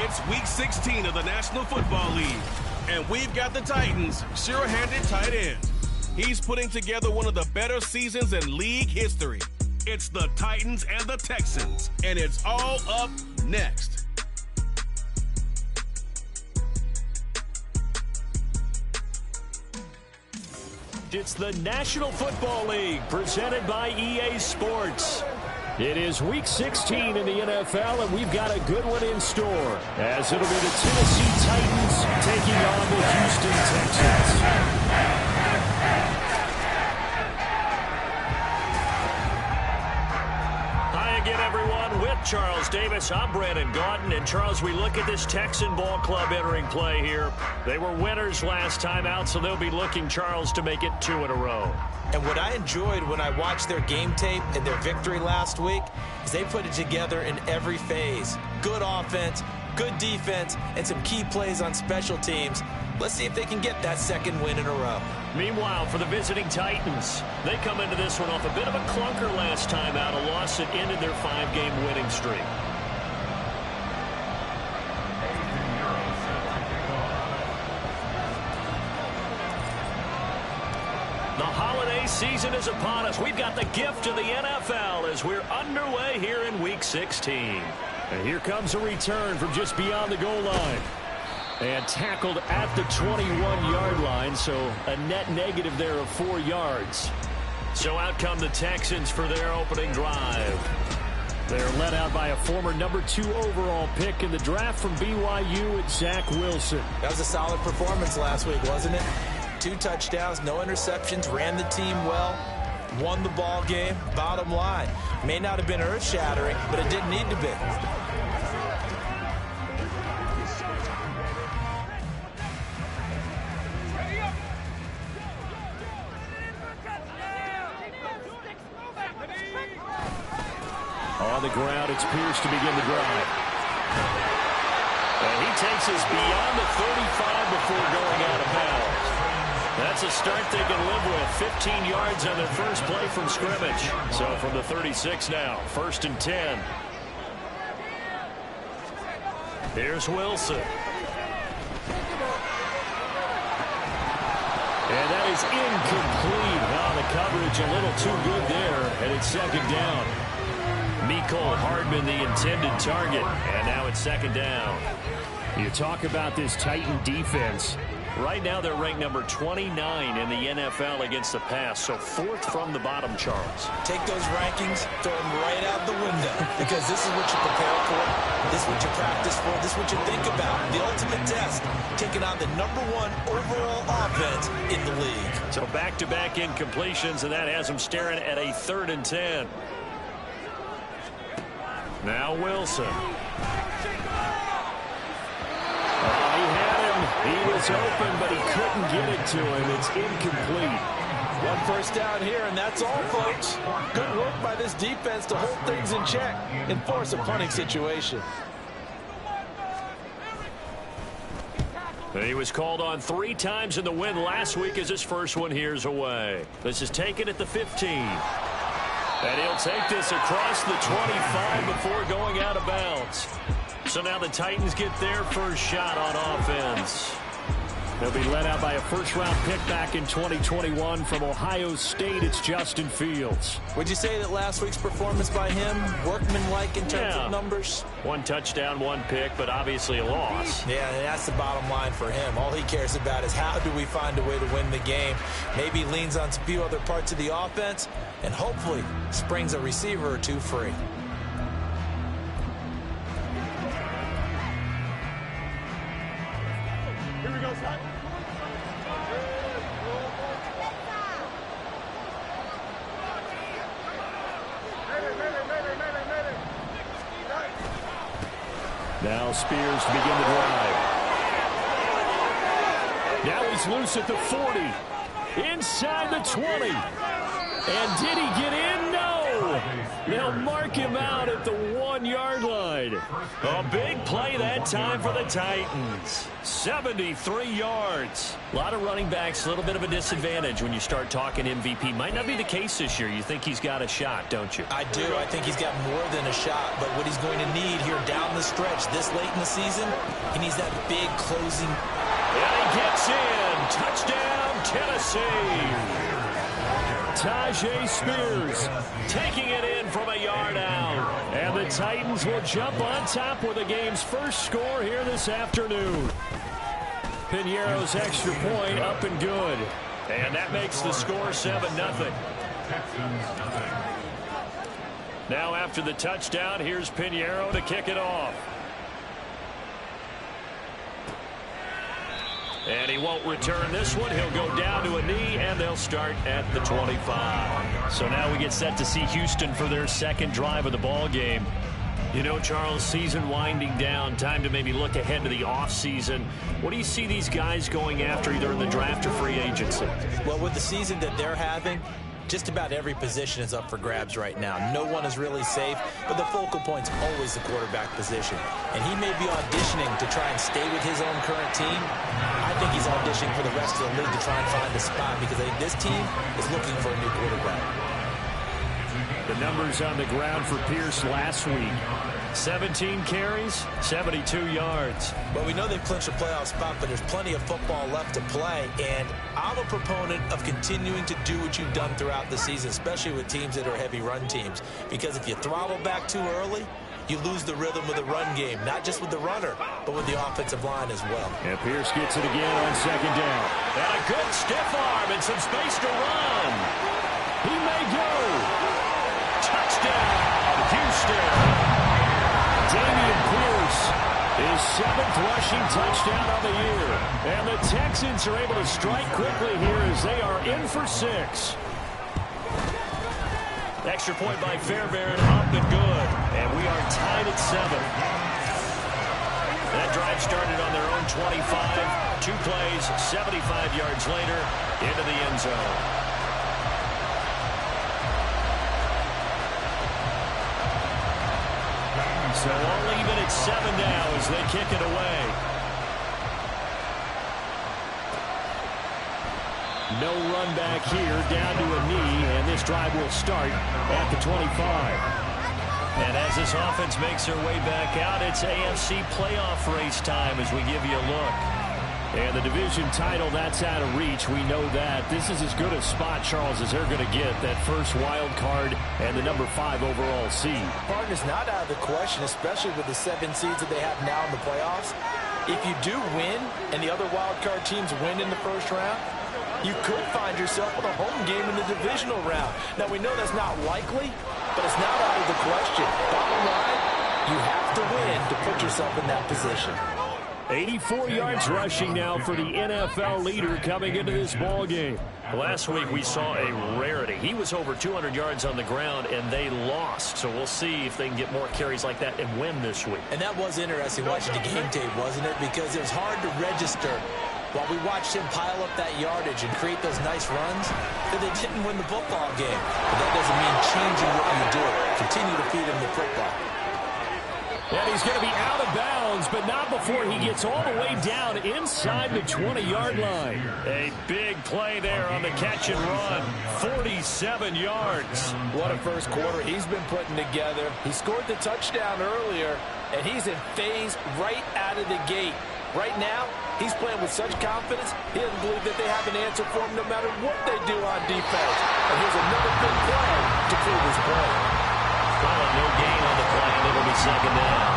It's Week 16 of the National Football League, and we've got the Titans' sure-handed tight end. He's putting together one of the better seasons in league history. It's the Titans and the Texans, and it's all up next. It's the National Football League presented by EA Sports. It is Week 16 in the NFL, and we've got a good one in store, as it'll be the Tennessee Titans taking on the Houston Texans. Hi again, everyone. With Charles Davis, I'm Brandon Gaudin. And Charles, we look at this Texan ball club entering play here. They were winners last time out, so they'll be looking, Charles, to make it 2 in a row. And what I enjoyed when I watched their game tape and their victory last week is they put it together in every phase. Good offense, good defense, and some key plays on special teams. Let's see if they can get that second win in a row. Meanwhile, for the visiting Titans, they come into this one off a bit of a clunker last time out, a loss that ended their 5-game winning streak. The holiday season is upon us. We've got the gift of the NFL as we're underway here in Week 16. And here comes a return from just beyond the goal line. And tackled at the 21-yard line, so a net negative there of 4 yards. So out come the Texans for their opening drive. They're led out by a former number 2 overall pick in the draft from BYU, it's Zach Wilson. That was a solid performance last week, wasn't it? 2 touchdowns, no interceptions, ran the team well, won the ball game. Bottom line, may not have been earth-shattering, but it didn't need to be. On the ground, it's Pierce to begin the drive. And he takes us beyond the 35 before going out of bounds. That's a start they can live with. 15 yards on their first play from scrimmage. So from the 36 now, 1st and 10. Here's Wilson. And that is incomplete. Now the coverage a little too good there, and it's 2nd down. Mecole Hardman, the intended target, and now it's 2nd down. You talk about this Titan defense. Right now they're ranked number 29 in the NFL against the pass, so 4th from the bottom, Charles. Take those rankings, throw them right out the window, because this is what you prepare for, this is what you practice for, this is what you think about. The ultimate test, taking on the number 1 overall offense in the league. So back-to-back incompletions, and that has them staring at a 3rd and 10. Now Wilson. He had him. He was open, but he couldn't get it to him. It's incomplete. 1 first down here, and that's all, folks. Good work by this defense to hold things in check and force a punting situation. He was called on 3 times in the win last week as his first one here's away. This is taken at the 15. And he'll take this across the 25 before going out of bounds. So now the Titans get their first shot on offense. They'll be led out by a first-round pick back in 2021 from Ohio State. It's Justin Fields. Would you say that last week's performance by him, workmanlike in terms of numbers? 1 touchdown, 1 pick, but obviously a loss. Yeah, and that's the bottom line for him. All he cares about is how do we find a way to win the game. Maybe leans on a few other parts of the offense, and hopefully springs a receiver or 2 free. Here we go, son. Now Spears to begin the drive. Now he's loose at the 40. Inside the 20. And did he get in? No. no! They'll mark him out at the 1-yard line. A big play that time for the Titans. 73 yards. A lot of running backs, a little bit of a disadvantage when you start talking MVP. Might not be the case this year. You think he's got a shot, don't you? I do. I think he's got more than a shot. But what he's going to need here down the stretch this late in the season, he needs that big closing. And he gets in. Touchdown, Tennessee. Tajay Spears taking it in from a yard out. And the Titans will jump on top with the game's first score here this afternoon. Piñeiro's extra point up and good. And that makes the score 7-0. Now after the touchdown, here's Piñeiro to kick it off. And he won't return this one. He'll go down to a knee, and they'll start at the 25. So now we get set to see Houston for their second drive of the ball game. You know, Charles, season winding down, time to maybe look ahead to the offseason. What do you see these guys going after either in the draft or free agency? Well, with the season that they're having, just about every position is up for grabs right now. No one is really safe, but the focal point's always the quarterback position. And he may be auditioning to try and stay with his own current team. I think he's auditioning for the rest of the league to try and find a spot because I think this team is looking for a new quarterback. The numbers on the ground for Pierce last week. 17 carries, 72 yards. Well, we know they've clinched a playoff spot, but there's plenty of football left to play. And I'm a proponent of continuing to do what you've done throughout the season, especially with teams that are heavy run teams. Because if you throttle back too early, you lose the rhythm of the run game, not just with the runner, but with the offensive line as well. And Pierce gets it again on second down. And a good stiff arm and some space to run. He may go. Touchdown, Houston. Dameon Pierce, his 7th rushing touchdown of the year. And the Texans are able to strike quickly here as they are in for 6. Extra point by Fairbairn, up and good. And we are tied at 7. That drive started on their own 25. 2 plays, 75 yards later, into the end zone. So all even at 7 now as they kick it away. No run back here, down to a knee, and this drive will start at the 25. And as this offense makes their way back out, it's AFC playoff race time as we give you a look. And the division title, that's out of reach. We know that. This is as good a spot, Charles, as they're going to get. That first wild card and the number 5 overall seed. Partner's not out of the question, especially with the 7 seeds that they have now in the playoffs. If you do win and the other wild card teams win in the first round, you could find yourself with a home game in the divisional round. Now, we know that's not likely, but it's not out of the question. Bottom line, you have to win to put yourself in that position. 84 yards rushing now for the NFL leader coming into this ball game. Last week we saw a rarity. He was over 200 yards on the ground, and they lost. So we'll see if they can get more carries like that and win this week. And that was interesting watching the game tape, wasn't it? Because it was hard to register while we watched him pile up that yardage and create those nice runs that they didn't win the football game. But that doesn't mean changing what you do. Continue to feed him the football. And he's going to be out of bounds, but not before he gets all the way down inside the 20-yard line. A big play there on the catch and run. 47 yards. What a first quarter he's been putting together. He scored the touchdown earlier, and he's in phase right out of the gate. Right now, he's playing with such confidence, he doesn't believe that they have an answer for him no matter what they do on defense. And here's another big play to prove his point. Well, no gain on the play, and it'll be second down.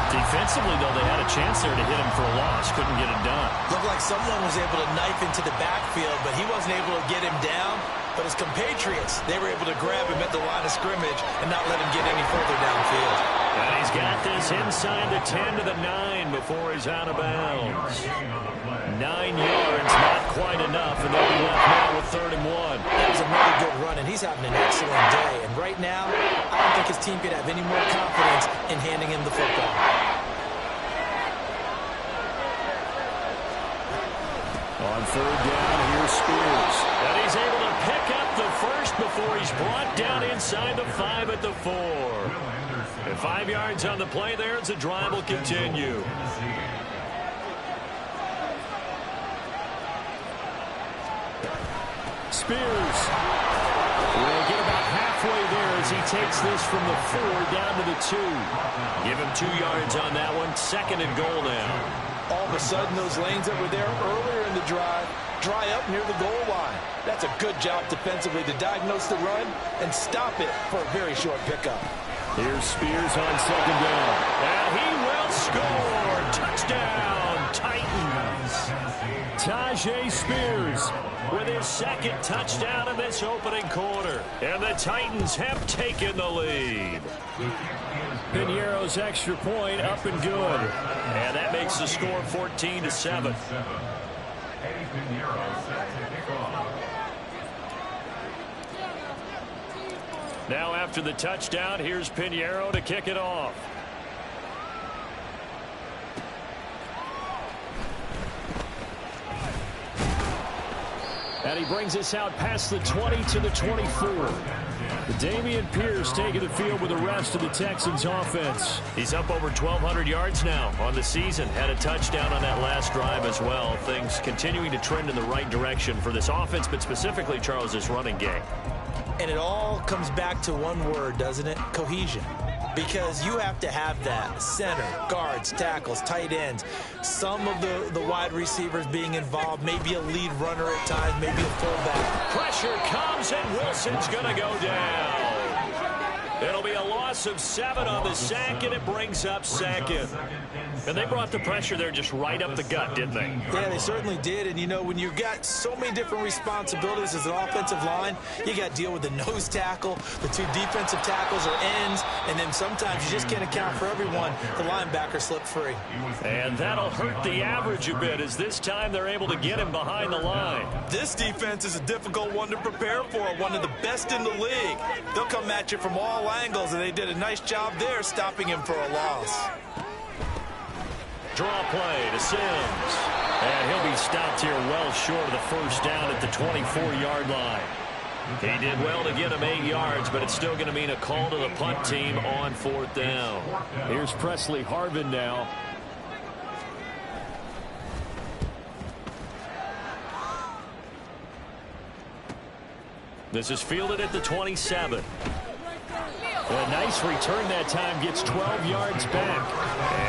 Defensively, though, they had a chance there to hit him for a loss. Couldn't get it done. Looked like someone was able to knife into the backfield, but he wasn't able to get him down. But his compatriots, they were able to grab him at the line of scrimmage and not let him get any further downfield. And he's got this inside the 10 to the 9 before he's out of bounds. 9 yards, not quite enough, and they'll be left now with 3rd and 1. That was another good run, and he's having an excellent day. And right now, I don't think his team could have any more confidence in handing him the football. On third down, here's Spears. And he's able to pick up the first before he's brought down inside the 5 at the 4. And 5 yards on the play there as the drive will continue. Spears will get about halfway there as he takes this from the 4 down to the 2. Give him 2 yards on that one. 2nd and goal now. All of a sudden, those lanes that were there earlier in the drive dry up near the goal line. That's a good job defensively to diagnose the run and stop it for a very short pickup. Here's Spears on 2nd down. And he will score. Touchdown, Titans. Tajay Spears with his 2nd touchdown in this opening quarter. And the Titans have taken the lead. Piñeiro's extra point up and good. And that makes the score 14-7. Now after the touchdown, here's Piñeiro to kick it off. And he brings us out past the 20 to the 24. Dameon Pierce taking the field with the rest of the Texans offense. He's up over 1,200 yards now on the season. Had a touchdown on that last drive as well. Things continuing to trend in the right direction for this offense, but specifically, Charles, this running game. And it all comes back to one word, doesn't it? Cohesion. Because you have to have that. Center, guards, tackles, tight ends. Some of the wide receivers being involved. Maybe a lead runner at times. Maybe a fullback. Pressure comes and Wilson's going to go down. It'll be a loss of 7 on the sack, and it brings up 2nd. And they brought the pressure there just right up the gut, didn't they? Yeah, they certainly did. And, you know, when you've got so many different responsibilities as an offensive line, you got to deal with the nose tackle, the 2 defensive tackles or ends, and then sometimes you just can't account for everyone. The linebacker slipped free. And that'll hurt the average a bit as this time they're able to get him behind the line. This defense is a difficult one to prepare for, one of the best in the league. They'll come at you from all angles, and they did a nice job there stopping him for a loss. Draw play to Sims. And he'll be stopped here well short of the first down at the 24-yard line. He did well to get him 8 yards, but it's still going to mean a call to the punt team on 4th down. Here's Presley Harvin now. This is fielded at the 27. A nice return that time, gets 12 yards back.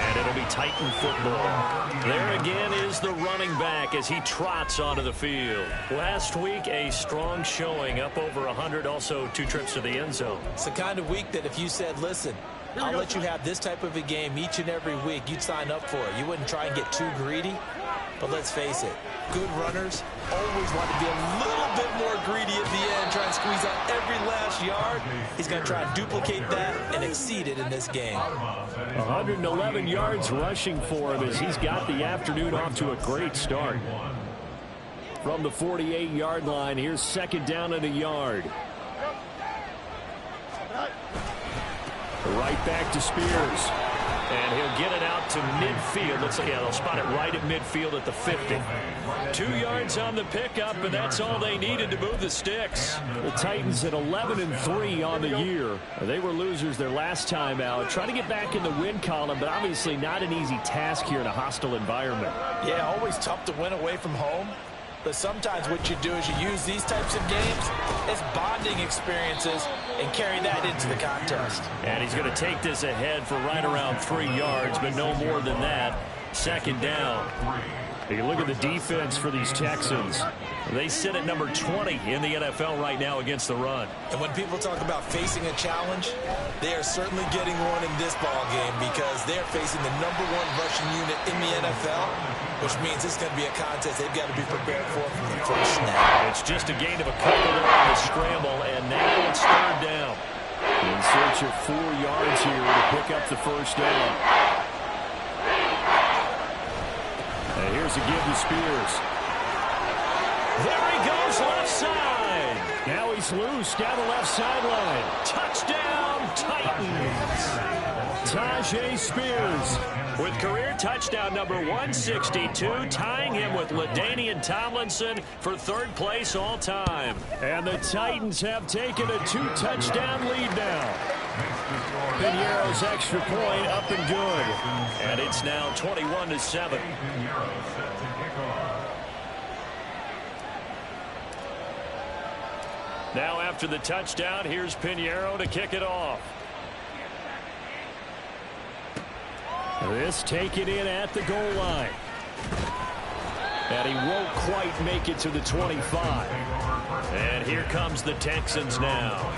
And it'll be Titan football. There again is the running back as he trots onto the field. Last week, a strong showing, up over 100, also 2 trips to the end zone. It's the kind of week that if you said, listen, I'll let you have this type of a game each and every week, you'd sign up for it. You wouldn't try and get too greedy. But let's face it, good runners always want to be a little bit more greedy at the end, try and squeeze out every last yard. He's going to try and duplicate that and exceed it in this game. 111 yards rushing for him as he's got the afternoon off to a great start. From the 48-yard line, here's 2nd down and a yard. Right back to Spears. And he'll get it out to midfield. Looks like they'll spot it right at midfield at the 50. 2 yards on the pickup, and that's all they needed to move the sticks. The Titans at 11-3 on the year. They were losers their last time out. Trying to get back in the win column, but obviously not an easy task here in a hostile environment. Yeah, always tough to win away from home. But sometimes what you do is you use these types of games as bonding experiences and carry that into the contest. And he's going to take this ahead for right around 3 yards, but no more than that. 2nd down. You look at the defense for these Texans. They sit at number 20 in the NFL right now against the run. And when people talk about facing a challenge, they are certainly getting one in this ball game because they're facing the #1 rushing unit in the NFL, which means it's going to be a contest they've got to be prepared for from the first snap. It's just a gain of a couple there on the scramble, and now it's 3rd down. In search of 4 yards here to pick up the first down. And here's a give to Spears. There he goes left side. Now he's loose down the left sideline. Touchdown, Titans. Tajay Spears with career touchdown number 162, tying him with LaDainian Tomlinson for third place all time. And the Titans have taken a 2-touchdown lead now. Piñeiro's extra point up and good. And it's now 21-7. Now after the touchdown, here's Piñeiro to kick it off. This taken in at the goal line. And he won't quite make it to the 25. And here comes the Texans now.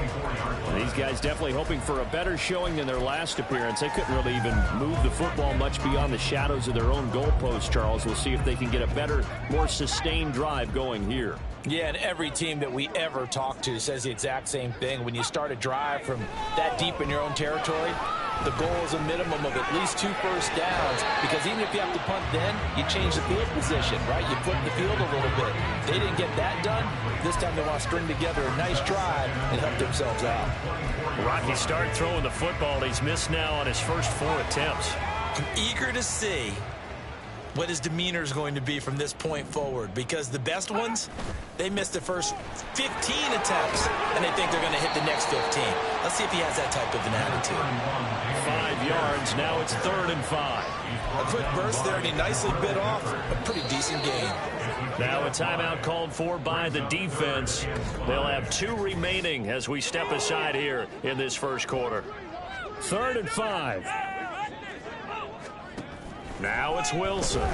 These guys definitely hoping for a better showing than their last appearance. They couldn't really even move the football much beyond the shadows of their own goalpost, Charles. We'll see if they can get a better, more sustained drive going here. Yeah, and every team that we ever talk to says the exact same thing. When you start a drive from that deep in your own territory, the goal is a minimum of at least 2 first downs, because even if you have to punt then, you change the field position, right? You flip the field a little bit. They didn't get that done. This time they want to string together a nice drive and help themselves out. Rocky started throwing the football. He's missed now on his first 4 attempts. I'm eager to see what his demeanor is going to be from this point forward, because the best ones, they missed the first 15 attempts and they think they're going to hit the next 15. Let's see if he has that type of an attitude. 5 yards. Now it's 3rd and 5. A quick burst there, and he nicely bit off a pretty decent gain. Now a timeout called for by the defense. They'll have 2 remaining as we step aside here in this first quarter. 3rd and 5. Now it's Wilson.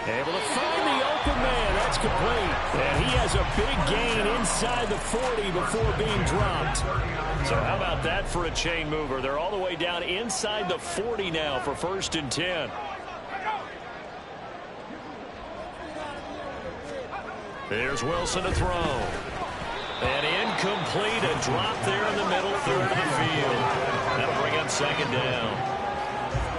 Able to find the open man. That's complete. And he has a big gain inside the 40 before being dropped. So how about that for a chain mover? They're all the way down inside the 40 now for 1st and 10. There's Wilson to throw. And incomplete, a drop there in the middle third of the field. That'll bring up 2nd down.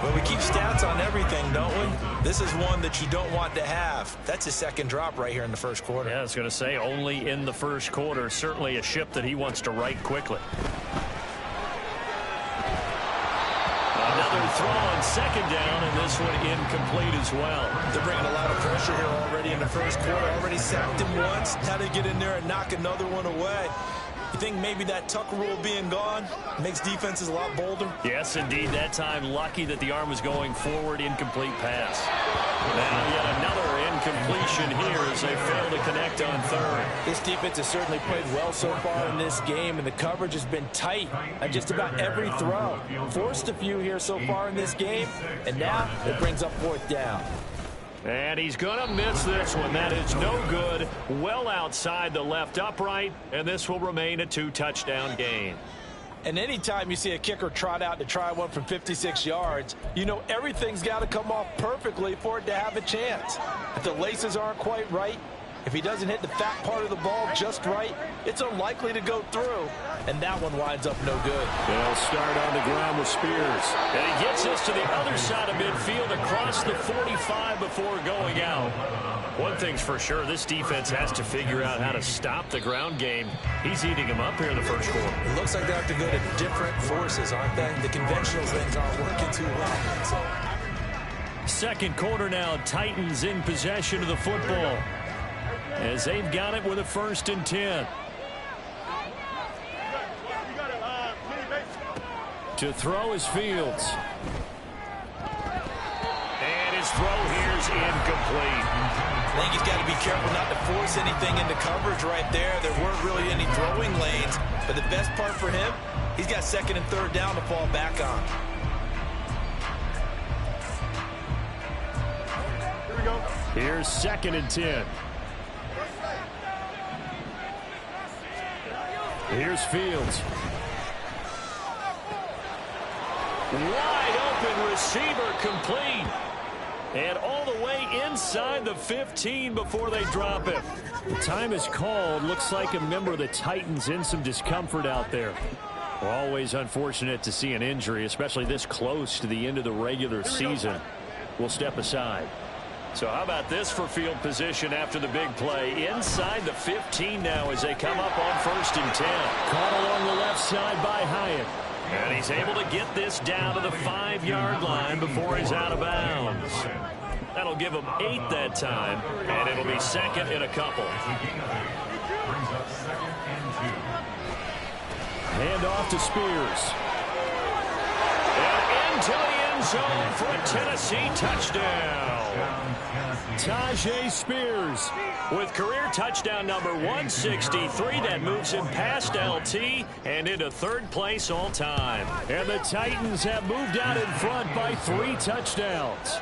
Well, we keep stats on everything, don't we? This is one that you don't want to have. That's his 2nd drop right here in the first quarter. Yeah, I was going to say only in the first quarter. Certainly a ship that he wants to right quickly. Another throw on 2nd down, and this one incomplete as well. They're bringing a lot of pressure here already in the first quarter. Already sacked him once. Now they get in there and knock another one away. You think maybe that tuck rule being gone makes defenses a lot bolder? Yes, indeed. That time, lucky that the arm was going forward. Incomplete pass. Now yet another incompletion here as they fail to connect on 3rd. This defense has certainly played well so far in this game, and the coverage has been tight on just about every throw. Forced a few here so far in this game, and now it brings up 4th down. And he's going to miss this one. That is no good. Well outside the left upright, and this will remain a 2-touchdown game. And anytime you see a kicker trot out to try one from 56 yards, you know everything's got to come off perfectly for it to have a chance. If the laces aren't quite right, if he doesn't hit the fat part of the ball just right, it's unlikely to go through, and that one winds up no good. They'll start on the ground with Spears. And he gets us to the other side of midfield across the 45 before going out. One thing's for sure, this defense has to figure out how to stop the ground game. He's eating them up here in the first quarter. It looks like they have to go to different forces, aren't they? The conventional things aren't working too well. So. 2nd quarter now, Titans in possession of the football, as they've got it with a 1st and 10. To throw is Fields. And his throw here is incomplete. I think he's got to be careful not to force anything into coverage right there. There weren't really any throwing lanes, but the best part for him, he's got 2nd and 3rd down to fall back on. Here we go. Here's 2nd and 10. Here's Fields. Wide open receiver complete. And all the way inside the 15 before they drop it. The time is called. Looks like a member of the Titans in some discomfort out there. Always unfortunate to see an injury, especially this close to the end of the regular season. We'll step aside. So how about this for field position after the big play? Inside the 15 now as they come up on 1st and 10. Caught along the left side by Hyatt. And he's able to get this down to the 5-yard line before he's out of bounds. That'll give him 8 that time, and it'll be 2nd and a couple. Hand off to Spears. And into the end zone for a Tennessee touchdown. Tajay Spears with career touchdown number 163, that moves him past LT and into 3rd place all time. And the Titans have moved out in front by 3 touchdowns.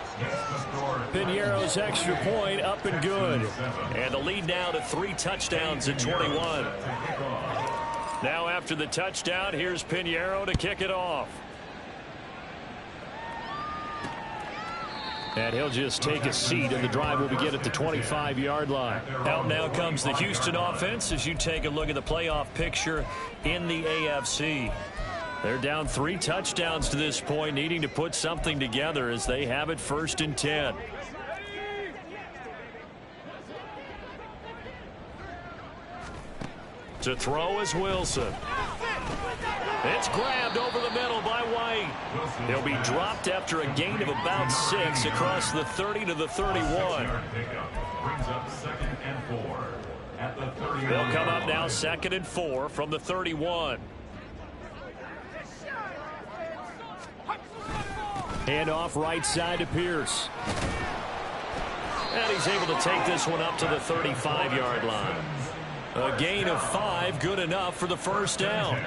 Piñeiro's extra point up and good. And the lead now to 3 touchdowns at 21. Now after the touchdown, here's Piñeiro to kick it off. And he'll just take a seat, and the drive will begin at the 25-yard line. Out now comes the Houston offense as you take a look at the playoff picture in the AFC. They're down 3 touchdowns to this point, needing to put something together as they have it 1st and 10. To throw is Wilson. It's grabbed over the middle by White. He'll be dropped after a gain of about 6 across the 30 to the 31. They'll come up now 2nd and 4 from the 31. Hand off right side to Pierce. And he's able to take this one up to the 35-yard line. A gain of 5, good enough for the 1st down.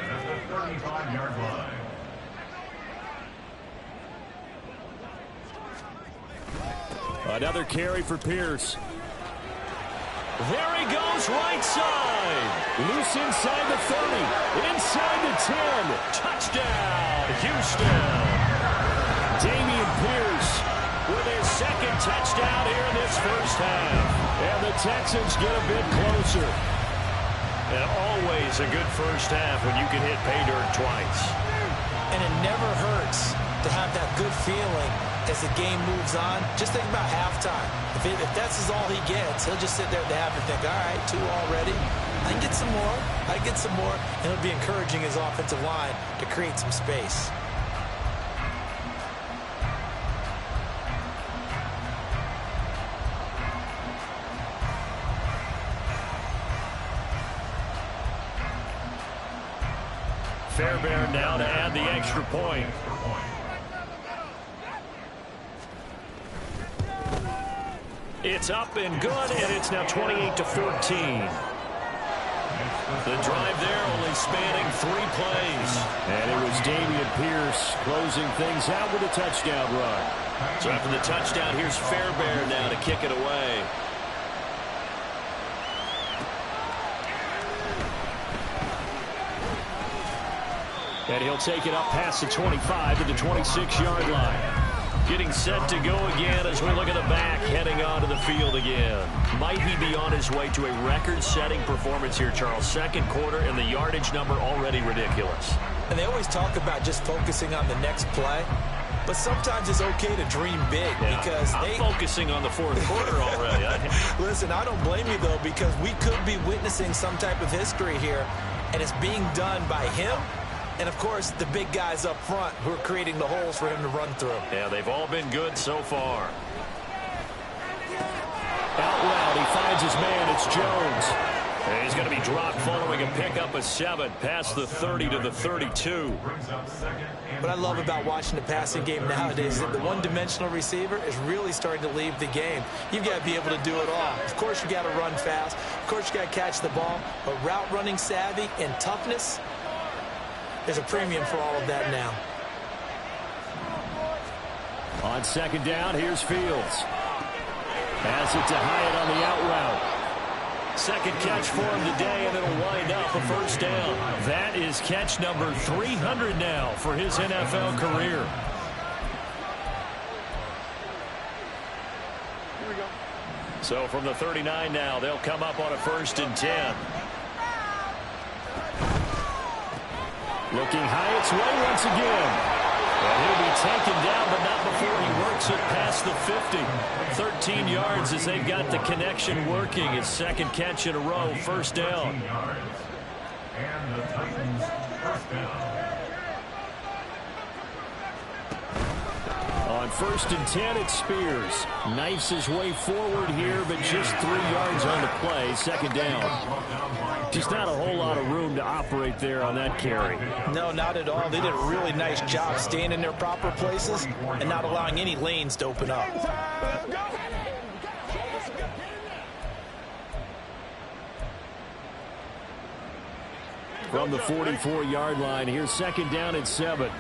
Another carry for Pierce. There he goes, right side. Loose inside the 30. Inside the 10. Touchdown, Houston. Damian Pierce with his 2nd touchdown here in this 1st half. And the Texans get a bit closer. And always a good 1st half when you can hit pay dirt twice. And it never hurts to have that good feeling as the game moves on. Just think about halftime. If that's all he gets, he'll just sit there at the half and think, all right, 2 already. I can get some more. I can get some more. And it'll be encouraging his offensive line to create some space. Fairbairn now to add the extra point. It's up and good, and it's now 28 to 14. The drive there only spanning 3 plays. And it was Damian Pierce closing things out with a touchdown run. So after the touchdown, here's Fairbairn now to kick it away. And he'll take it up past the 25 to the 26-yard line. Getting set to go again as we look at the back, heading onto the field again. Might he be on his way to a record-setting performance here, Charles? 2nd quarter, and the yardage number already ridiculous. And they always talk about just focusing on the next play. But sometimes it's okay to dream big because I'm focusing on the 4th quarter already. Listen, I don't blame you, though, because we could be witnessing some type of history here, and it's being done by him. And, of course, the big guys up front who are creating the holes for him to run through. Yeah, they've all been good so far. Out loud, he finds his man. It's Jones. And he's going to be dropped following a pickup of 7 past the 30 to the 32. What I love about watching the passing game nowadays is that the one-dimensional receiver is really starting to leave the game. You've got to be able to do it all. Of course, you got to run fast. Of course, you got to catch the ball. But route running savvy and toughness, there's a premium for all of that now. On 2nd down, here's Fields. Pass it to Hyatt on the out route. 2nd catch for him today, and it'll wind up a 1st down. That is catch number 300 now for his NFL career. Here we go. So from the 39 now, they'll come up on a 1st and 10. Looking Hyatt's way once again. And he'll be taken down, but not before he works it past the 50. 15 yards as they've got the connection working. His second catch in a row, first down. And the Titans first down. On 1st and 10, it's Spears. Knifes his way forward here, but just 3 yards on the play. Second down. Just not a whole lot of room to operate there on that carry. No, not at all. They did a really nice job staying in their proper places and not allowing any lanes to open up. From the 44-yard line, here's second down and 7.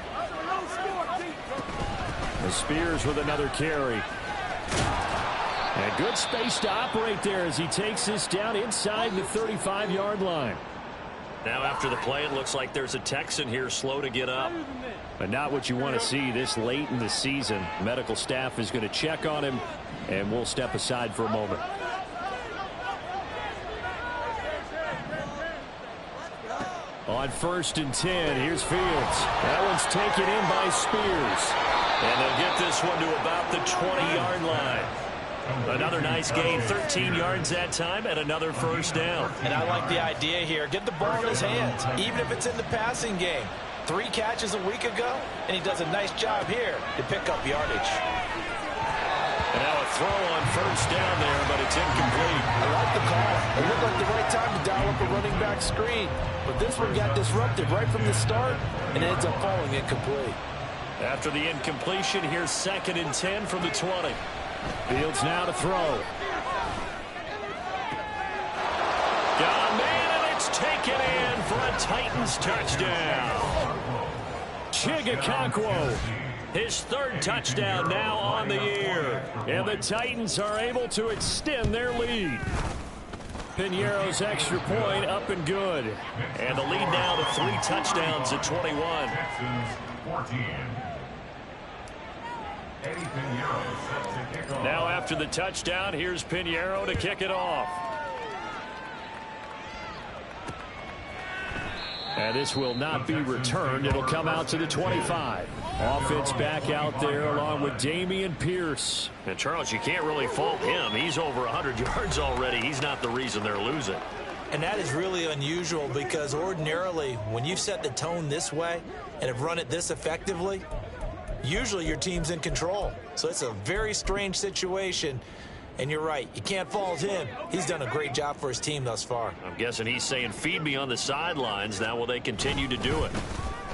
Spears with another carry. And good space to operate there as he takes this down inside the 35-yard line. Now after the play, it looks like there's a Texan here slow to get up. But not what you want to see this late in the season. Medical staff is going to check on him, and we'll step aside for a moment. On 1st and 10, here's Fields. That one's taken in by Spears. And they'll get this one to about the 20-yard line. Another nice gain, 13 yards that time, and another first down. And I like the idea here. Get the ball in his hands, even if it's in the passing game. 3 catches a week ago, and he does a nice job here to pick up yardage. And now a throw on first down there, but it's incomplete. I like the call. It looked like the right time to dial up a running back screen. But this one got disrupted right from the start, and it ends up falling incomplete. After the incompletion, here's 2nd and 10 from the 20. Fields now to throw. Got a man, and it's taken in for a Titans touchdown. Chigakonkwo, His 3rd touchdown now on the year. and the Titans are able to extend their lead. Piñeiro's extra point up and good. And the lead now to 3 touchdowns at 21. Texans 14. Eddie Piñeiro set to kick off. Now after the touchdown, here's Piñeiro to kick it off. And this will not be returned. It'll come out to the 25. Offense back out there along with Dameon Pierce. And Charles, you can't really fault him. He's over 100 yards already. He's not the reason they're losing. And that is really unusual because ordinarily when you've set the tone this way and have run it this effectively, usually your team's in control. So it's a very strange situation. And you're right, you can't fault him. He's done a great job for his team thus far. I'm guessing he's saying, feed me on the sidelines. Now will they continue to do it?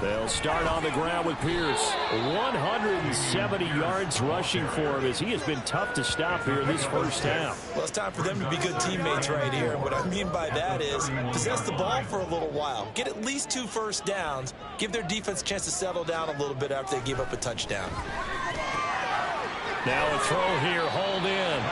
They'll start on the ground with Pierce. 170 yards rushing for him as he has been tough to stop here this first half. Well, it's time for them to be good teammates right here. And what I mean by that is possess the ball for a little while. Get at least 2 first downs. Give their defense a chance to settle down a little bit after they give up a touchdown. Now a throw here, hauled in.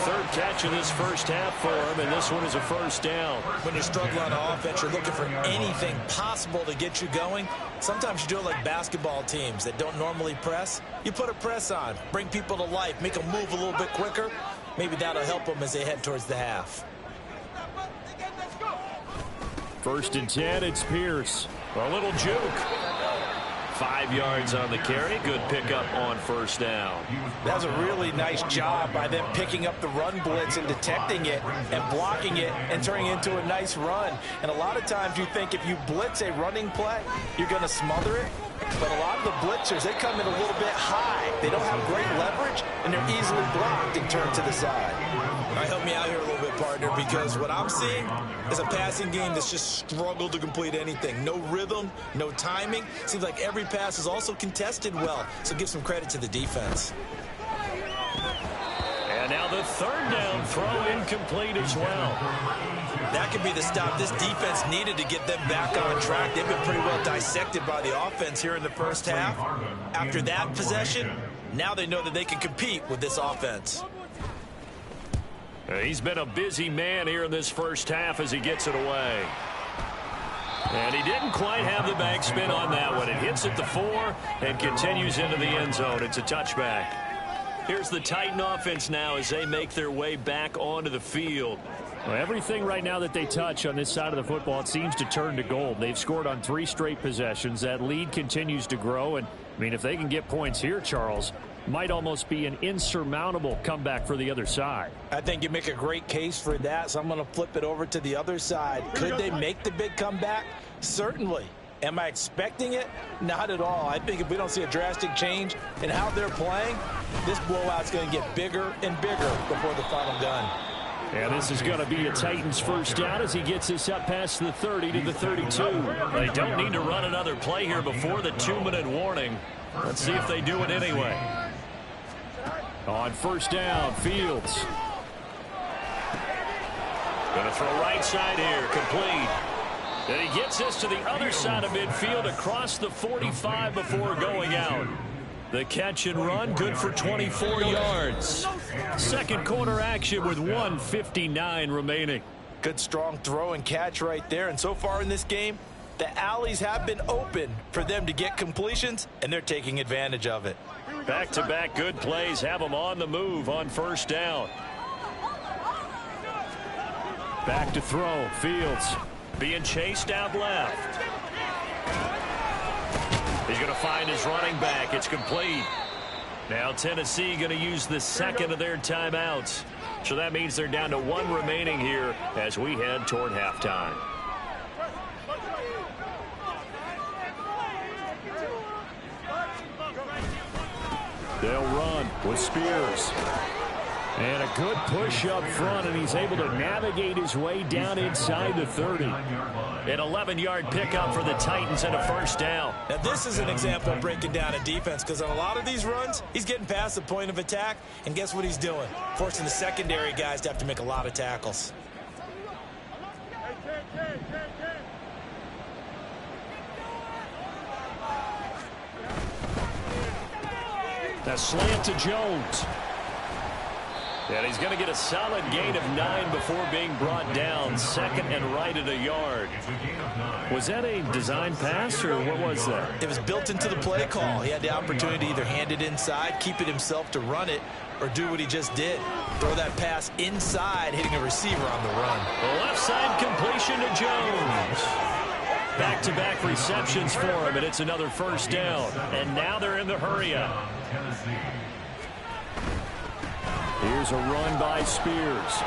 3rd catch of this first half for him, and this one is a first down. When you're struggling on offense, you're looking for anything possible to get you going. Sometimes you do it like basketball teams that don't normally press. You put a press on, bring people to life, make them move a little bit quicker. Maybe that'll help them as they head towards the half. 1st and 10, it's Pierce. A little juke. 5 yards on the carry. Good pickup on first down. That was a really nice job by them picking up the run blitz and detecting it and blocking it and turning it into a nice run. And a lot of times you think if you blitz a running play, you're going to smother it. But a lot of the blitzers, they come in a little bit high. They don't have great leverage, and they're easily blocked and turned to the side. All right, help me out here a little bit, partner, because what I'm seeing is a passing game that's just struggled to complete anything. No rhythm, no timing. Seems like every pass is also contested well, so give some credit to the defense. And now the 3rd down throw incomplete as well. That could be the stop this defense needed to get them back on track. They've been pretty well dissected by the offense here in the first half. After that possession, now they know that they can compete with this offense. He's been a busy man here in this first half as he gets it away. And he didn't quite have the backspin on that one. It hits at the 4 and continues into the end zone. It's a touchback. Here's the Titan offense now as they make their way back onto the field. Well, everything right now that they touch on this side of the football, it seems to turn to gold. They've scored on 3 straight possessions. That lead continues to grow. And, I mean, if they can get points here, Charles, might almost be an insurmountable comeback for the other side. I think you make a great case for that, so I'm going to flip it over to the other side. Could they make the big comeback? Certainly. Am I expecting it? Not at all. I think if we don't see a drastic change in how they're playing, this blowout's going to get bigger and bigger before the final gun. And this is going to be a Titans first down as he gets this up past the 30 to the 32. They don't need to run another play here before the 2-minute warning. Let's see if they do it anyway. On first down, Fields. Going to throw right side here, complete. And he gets this to the other side of midfield across the 45 before going out. The catch and run, good for 24 yards. Second quarter action with 1:59 remaining. Good strong throw and catch right there. And so far in this game, the alleys have been open for them to get completions, and they're taking advantage of it. Back-to-back good plays have them on the move on first down. Back to throw, Fields. Being chased out left. He's going to find his running back. It's complete. Now Tennessee going to use the second of their timeouts. So that means they're down to 1 remaining here as we head toward halftime. They'll run with Spears. And a good push up front, and he's able to navigate his way down inside the 30. An 11-yard pickup for the Titans and a first down. Now, this is an example of breaking down a defense, because on a lot of these runs, he's getting past the point of attack, and guess what he's doing? Forcing the secondary guys to have to make a lot of tackles. The slant to Jones. And he's going to get a solid gain of 9 before being brought down. Second and right at a yard. Was that a design pass, or what was that? It was built into the play call. He had the opportunity to either hand it inside, keep it himself to run it, or do what he just did. Throw that pass inside, hitting a receiver on the run. The left side completion to Jones. Back-to-back receptions for him, and it's another first down. And now they're in the hurry-up. Here's a run by Spears.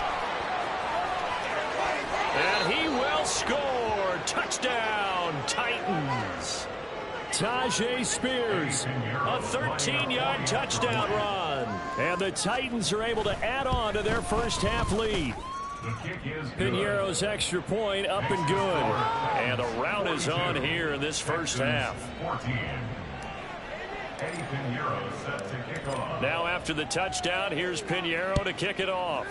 And he will score. Touchdown, Titans. Tajay Spears. A 13-yard touchdown run. And the Titans are able to add on to their first half lead. Piñeiro's extra point up and good. And the route is on here in this first half. Now after the touchdown, here's Piñeiro to kick it off.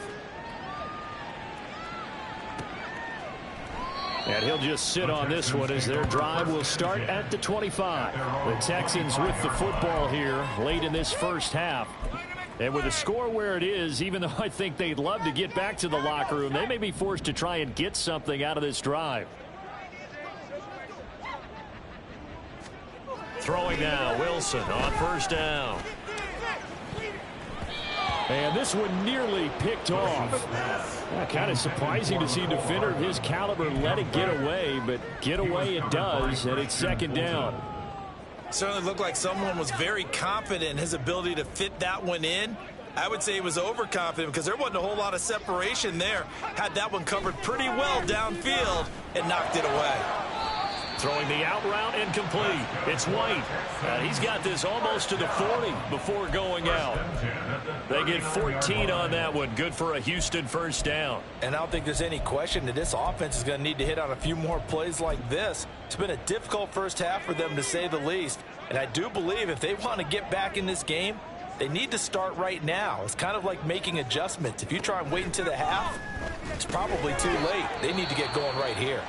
And he'll just sit on this one as their drive will start at the 25. The Texans with the football here late in this first half. And with the score where it is, even though I think they'd love to get back to the locker room, they may be forced to try and get something out of this drive. Throwing now, Wilson on first down. And this one nearly picked off. Kind of surprising to see a defender of his caliber let it get away, but get away it does, and it's second down. Certainly looked like someone was very confident in his ability to fit that one in. I would say he was overconfident because there wasn't a whole lot of separation there. Had that one covered pretty well downfield and knocked it away. Throwing the out route incomplete. It's White. He's got this almost to the 40 before going out. They get 14 on that one. Good for a Houston first down. And I don't think there's any question that this offense is going to need to hit on a few more plays like this. It's been a difficult first half for them, to say the least. And I do believe if they want to get back in this game, they need to start right now. It's kind of like making adjustments. If you try and wait until the half, it's probably too late. They need to get going right here.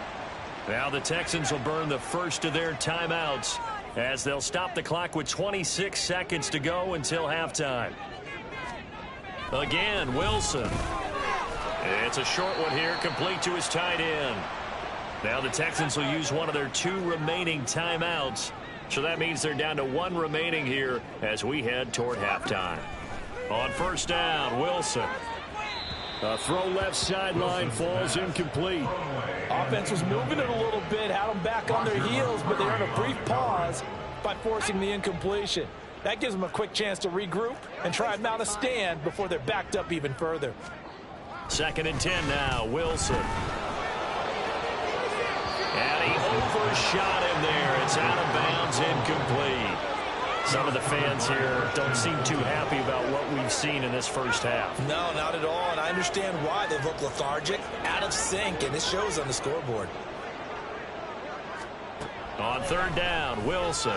Now the Texans will burn the first of their timeouts as they'll stop the clock with 26 seconds to go until halftime. Again, Wilson. It's a short one here, complete to his tight end. Now the Texans will use one of their 2 remaining timeouts. So that means they're down to 1 remaining here as we head toward halftime. On first down, Wilson. A throw left sideline falls incomplete. Offense was moving it a little bit, had them back on their heels, but they earned a brief pause by forcing the incompletion. That gives them a quick chance to regroup and try and mount a stand before they're backed up even further. 2nd and 10 now, Wilson. And he overshot him there. It's out of bounds, incomplete. Some of the fans here don't seem too happy about what we've seen in this first half. No, not at all, and I understand why. They look lethargic, out of sync, and it shows on the scoreboard. On 3rd down, Wilson.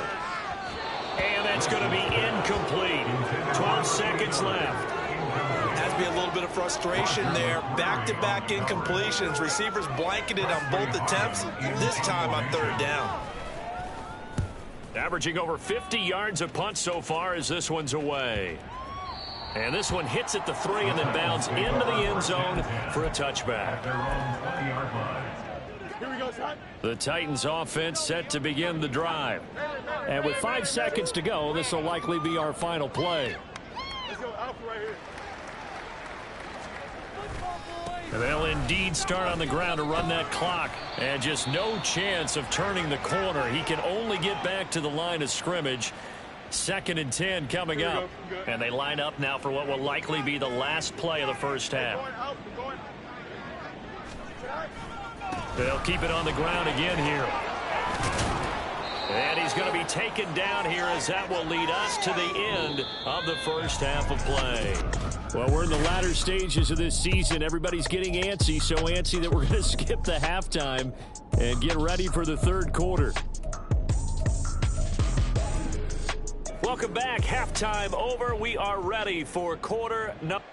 And that's going to be incomplete. 12 seconds left. Has to be a little bit of frustration there. Back-to-back incompletions. Receivers blanketed on both attempts, this time on 3rd down. Averaging over 50 yards a punt so far as this one's away. And this one hits at the 3 and then bounds into the end zone for a touchback. The Titans offense set to begin the drive. And with 5 seconds to go, this will likely be our final play. And they'll indeed start on the ground to run that clock. And just no chance of turning the corner. He can only get back to the line of scrimmage. 2nd and 10 coming up. And they line up now for what will likely be the last play of the first half. They'll keep it on the ground again here. And he's going to be taken down here as that will lead us to the end of the first half of play. Well, we're in the latter stages of this season. Everybody's getting antsy, so antsy that we're going to skip the halftime and get ready for the 3rd quarter. Welcome back. Halftime over. We are ready for quarter number.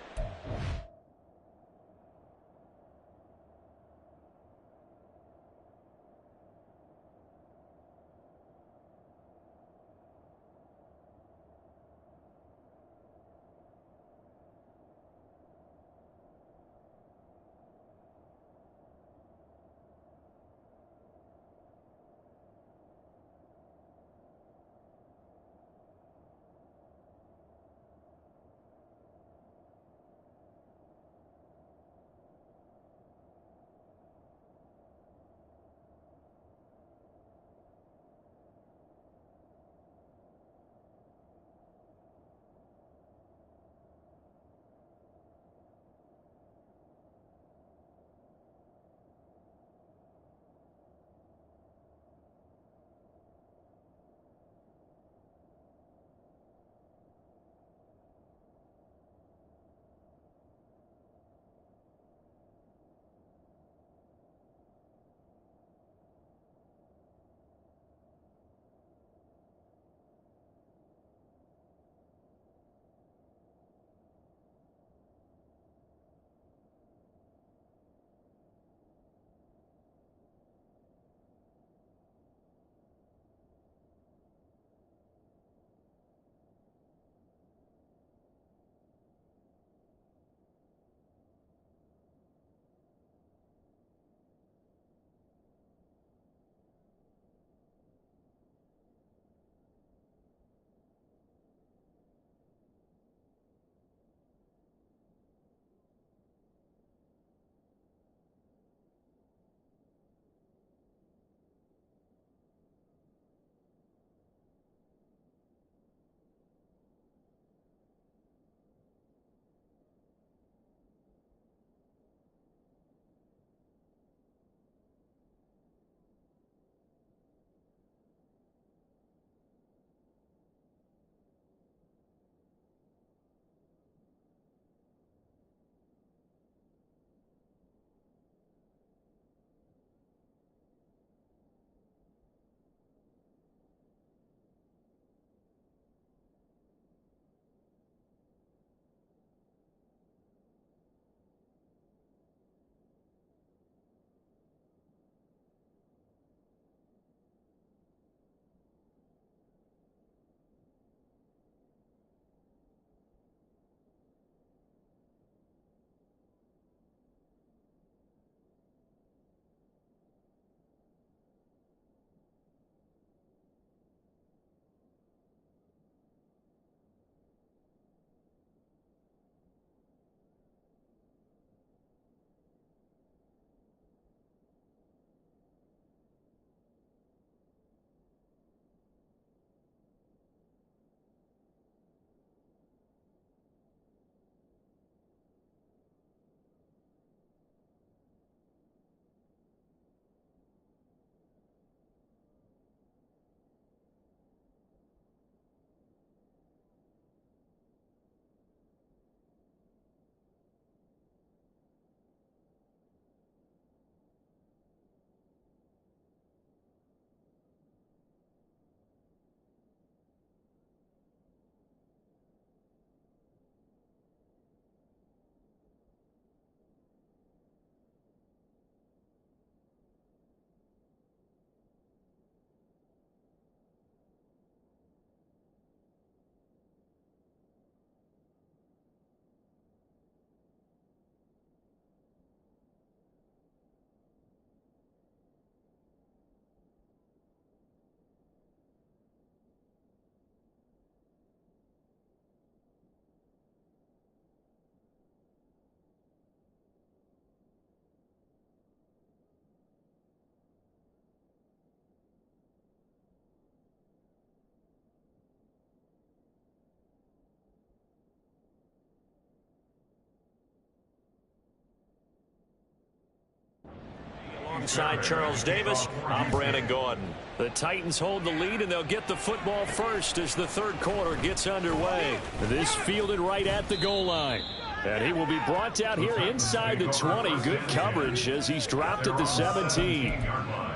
Alongside Charles Davis, I'm Brandon Gordon. The Titans hold the lead, and they'll get the football first as the third quarter gets underway. This fielded right at the goal line. And he will be brought down here inside the 20. Good coverage as he's dropped at the 17.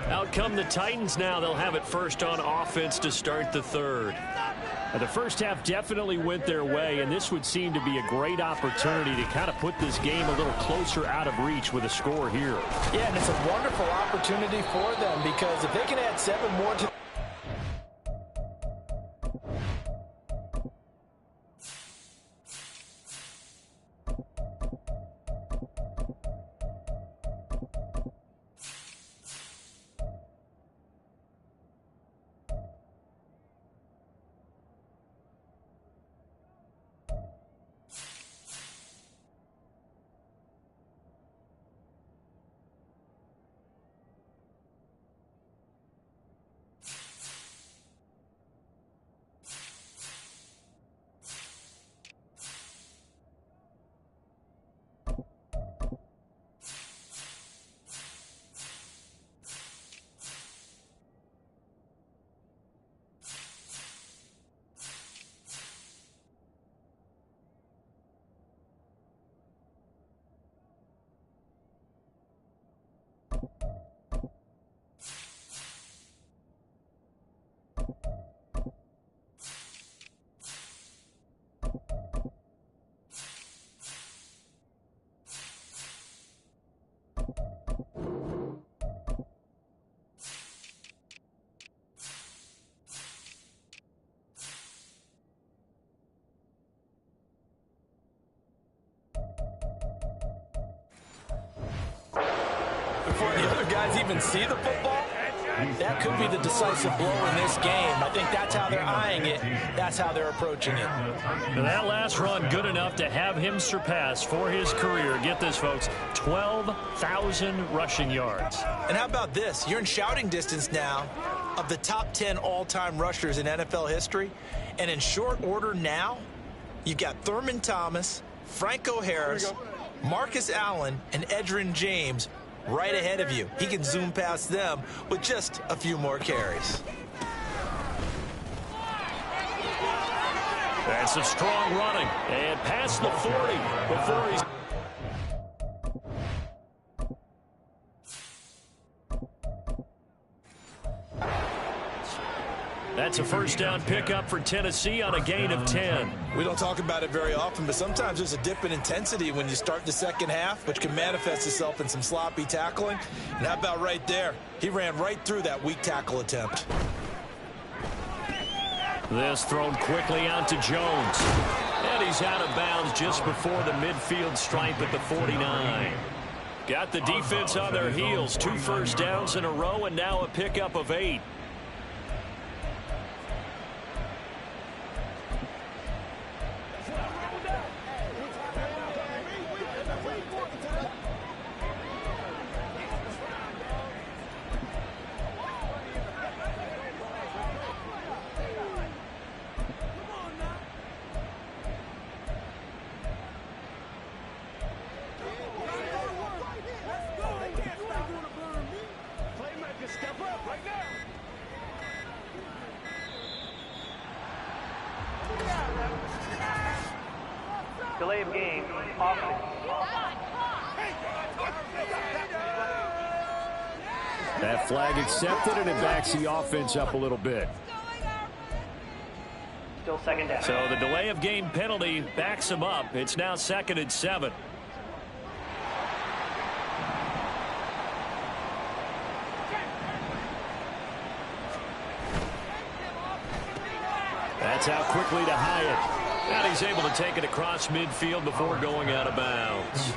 Out come the Titans now. They'll have it first on offense to start the third. Now, the first half definitely went their way, and this would seem to be a great opportunity to kind of put this game a little closer out of reach with a score here. Yeah, and it's a wonderful opportunity for them because if they can add 7 more to before the other guys even see the football, that could be the decisive blow in this game. I think that's how they're eyeing it. That's how they're approaching it. Now that last run good enough to have him surpass for his career. Get this, folks, 12,000 rushing yards. And how about this? You're in shouting distance now of the top 10 all-time rushers in NFL history. And in short order now, you've got Thurman Thomas, Franco Harris, Marcus Allen, and Edgerrin James right ahead of you. He can zoom past them with just a few more carries. That's a strong running. And past the 40 before he's... That's a first down pickup for Tennessee on a gain of 10. We don't talk about it very often, but sometimes there's a dip in intensity when you start the second half, which can manifest itself in some sloppy tackling. And how about right there? He ran right through that weak tackle attempt. This thrown quickly out to Jones. And he's out of bounds just before the midfield stripe at the 49. Got the defense on their heels. 2 first downs in a row, and now a pickup of 8. Delay of game, offense. That flag accepted, and it backs the offense up a little bit. Still second down. So the delay of game penalty backs him up. It's now 2nd and 7. That's out quickly to Hyatt. And he's able to take it across midfield before going out of bounds.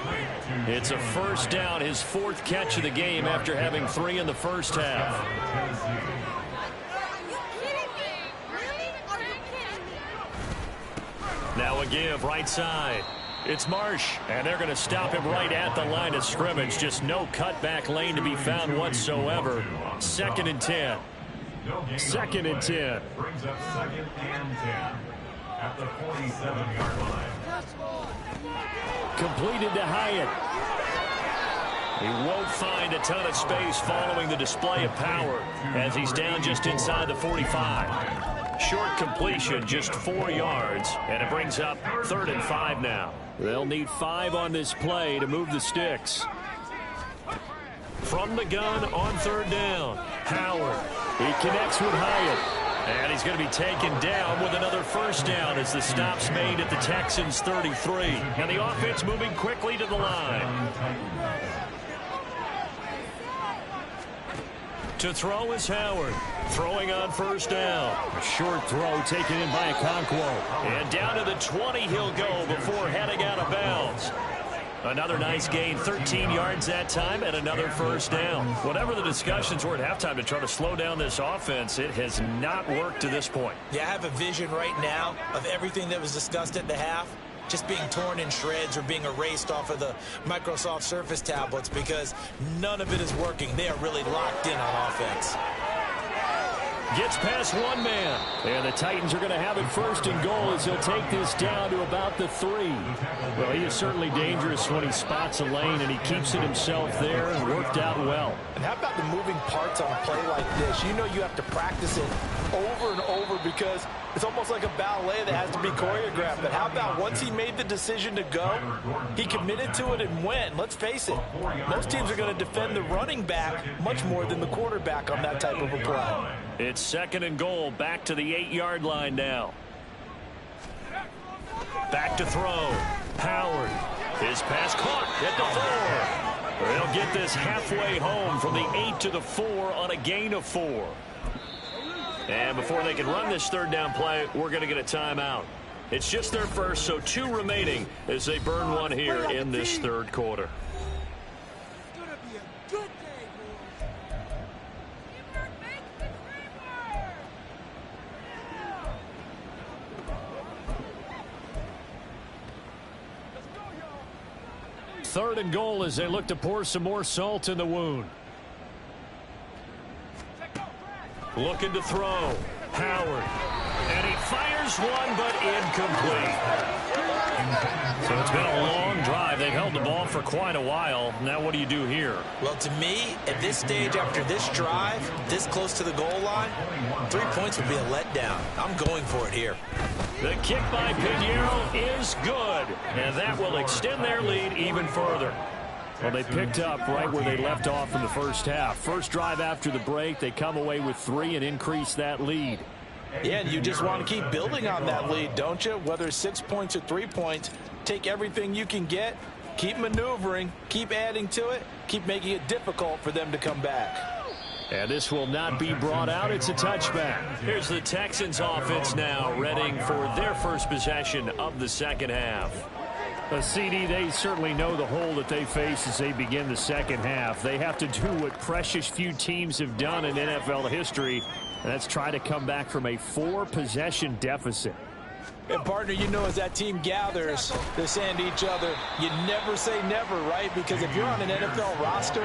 It's a first down, his 4th catch of the game after having 3 in the first half. Now a give right side. It's Marsh, and they're going to stop him right at the line of scrimmage. Just no cutback lane to be found whatsoever. 2nd and 10. 2nd and 10. Brings up 2nd and 10 at the 47-yard line. Completed to Hyatt. He won't find a ton of space following the display of power as he's down just inside the 45. Short completion, just 4 yards, and it brings up 3rd and 5 now. They'll need 5 on this play to move the sticks. From the gun on 3rd down, Howard. He connects with Hyatt. And he's going to be taken down with another 1st down as the stop's made at the Texans' 33. And the offense moving quickly to the line. To throw is Howard. Throwing on 1st down. A short throw taken in by Okonkwo. And down to the 20 he'll go before heading out of bounds. Another nice gain, 13 yards that time, and another 1st down. Whatever the discussions were at halftime to try to slow down this offense, it has not worked to this point. Yeah, I have a vision right now of everything that was discussed at the half just being torn in shreds or being erased off of the Microsoft Surface tablets because none of it is working. They are really locked in on offense. Gets past one man. And the Titans are going to have it 1st and goal as he'll take this down to about the 3. Well, he is certainly dangerous when he spots a lane, and he keeps it himself there and worked out well. And how about the moving parts on a play like this? You know you have to practice it over and over because it's almost like a ballet that has to be choreographed. But how about once he made the decision to go, he committed to it and went. Let's face it, most teams are going to defend the running back much more than the quarterback on that type of a play. It's 2nd and goal, back to the 8-yard line now. Back to throw. Howard. His pass caught at the 4. They'll get this halfway home from the 8 to the 4 on a gain of 4. And before they can run this 3rd down play, we're going to get a timeout. It's just their first, so 2 remaining as they burn one here in this 3rd quarter. Third and goal as they look to pour some more salt in the wound. Looking to throw. Howard. And he fires one, but incomplete. So it's been a long drive. They've held the ball for quite a while. Now what do you do here? Well, to me, at this stage, after this drive, this close to the goal line, 3 points would be a letdown. I'm going for it here. The kick by Pinheiro is good, and that will extend their lead even further. Well, they picked up right where they left off in the first half. First drive after the break, they come away with 3 and increase that lead. Yeah, and you just want to keep building on that lead, don't you? Whether it's 6 points or 3 points, take everything you can get, keep maneuvering, keep adding to it, keep making it difficult for them to come back. And this will not be brought out. It's a touchback. Here's the Texans offense now, readying for their first possession of the 2nd half. CD, they certainly know the hole that they face as they begin the 2nd half. They have to do what precious few teams have done in NFL history, and that's try to come back from a 4-possession deficit. And, partner, you know as that team gathers, they're saying to each other, you never say never, right? Because if you're on an NFL roster,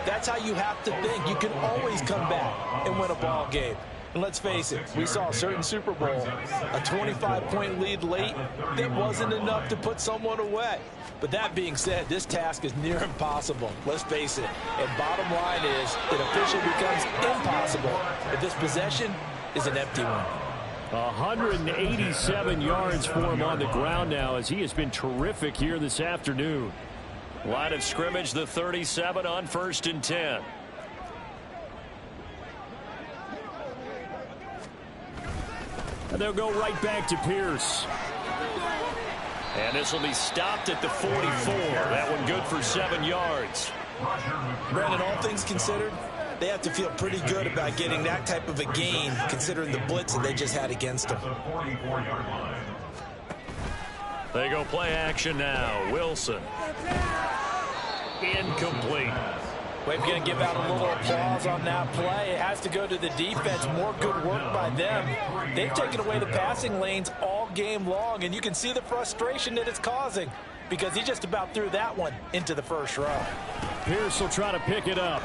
that's how you have to think. You can always come back and win a ball game. And let's face it, we saw a certain Super Bowl, a 25-point lead late that wasn't enough to put someone away. But that being said, this task is near impossible. Let's face it. And bottom line is, it officially becomes impossible if this possession is an empty one. 187 yards for him on the ground now as he has been terrific here this afternoon. Line of scrimmage, the 37 on 1st and 10. And they'll go right back to Pierce. And this will be stopped at the 44. That one good for 7 yards. Brandon, all things considered, they have to feel pretty good about getting that type of a gain considering the blitz that they just had against them. They go play action now. Wilson. Incomplete. We're going to give out a little applause on that play. It has to go to the defense. More good work by them. They've taken away the passing lanes all game long, and you can see the frustration that it's causing because he just about threw that one into the first row. Pierce will try to pick it up.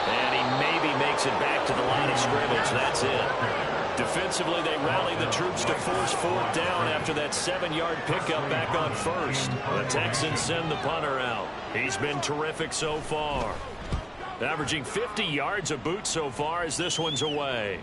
And he maybe makes it back to the line of scrimmage. That's it. Defensively, they rallied the troops to force fourth down after that 7-yard pickup back on first. The Texans send the punter out. He's been terrific so far. Averaging 50 yards a boot so far as this one's away.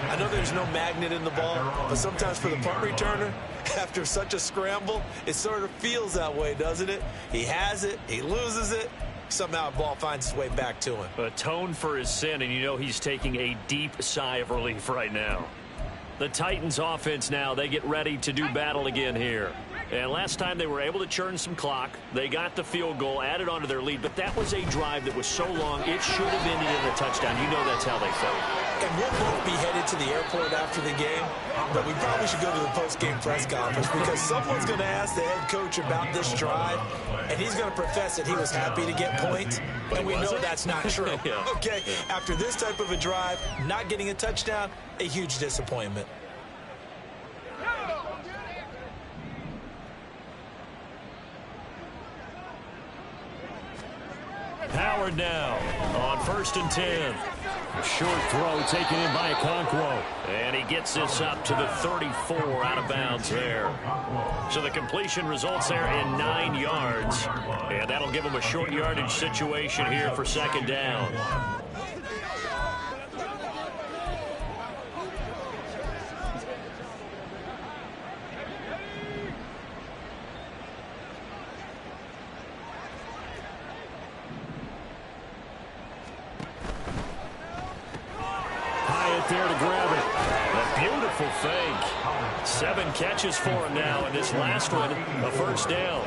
I know there's no magnet in the ball, but sometimes for the punt returner, after such a scramble, it sort of feels that way, doesn't it? He has it, he loses it, somehow the ball finds its way back to him. Atone for his sin, and you know he's taking a deep sigh of relief right now. The Titans offense now, they get ready to do battle again here. And last time they were able to churn some clock. They got the field goal, added on to their lead, but that was a drive that was so long, it should have ended in a touchdown. You know that's how they felt. And we'll both be headed to the airport after the game, but we probably should go to the post-game press conference because someone's going to ask the head coach about this drive, and he's going to profess that he was happy to get points, and we know that's not true. Yeah. Okay, after this type of a drive, not getting a touchdown, a huge disappointment. Howard now on 1st and 10. A short throw taken in by Okonkwo. And he gets this up to the 34 out of bounds there. So the completion results there in 9 yards. And that'll give him a short yardage situation here for 2nd down. There to grab it. A beautiful fake. 7 catches for him now, and this last one, a first down.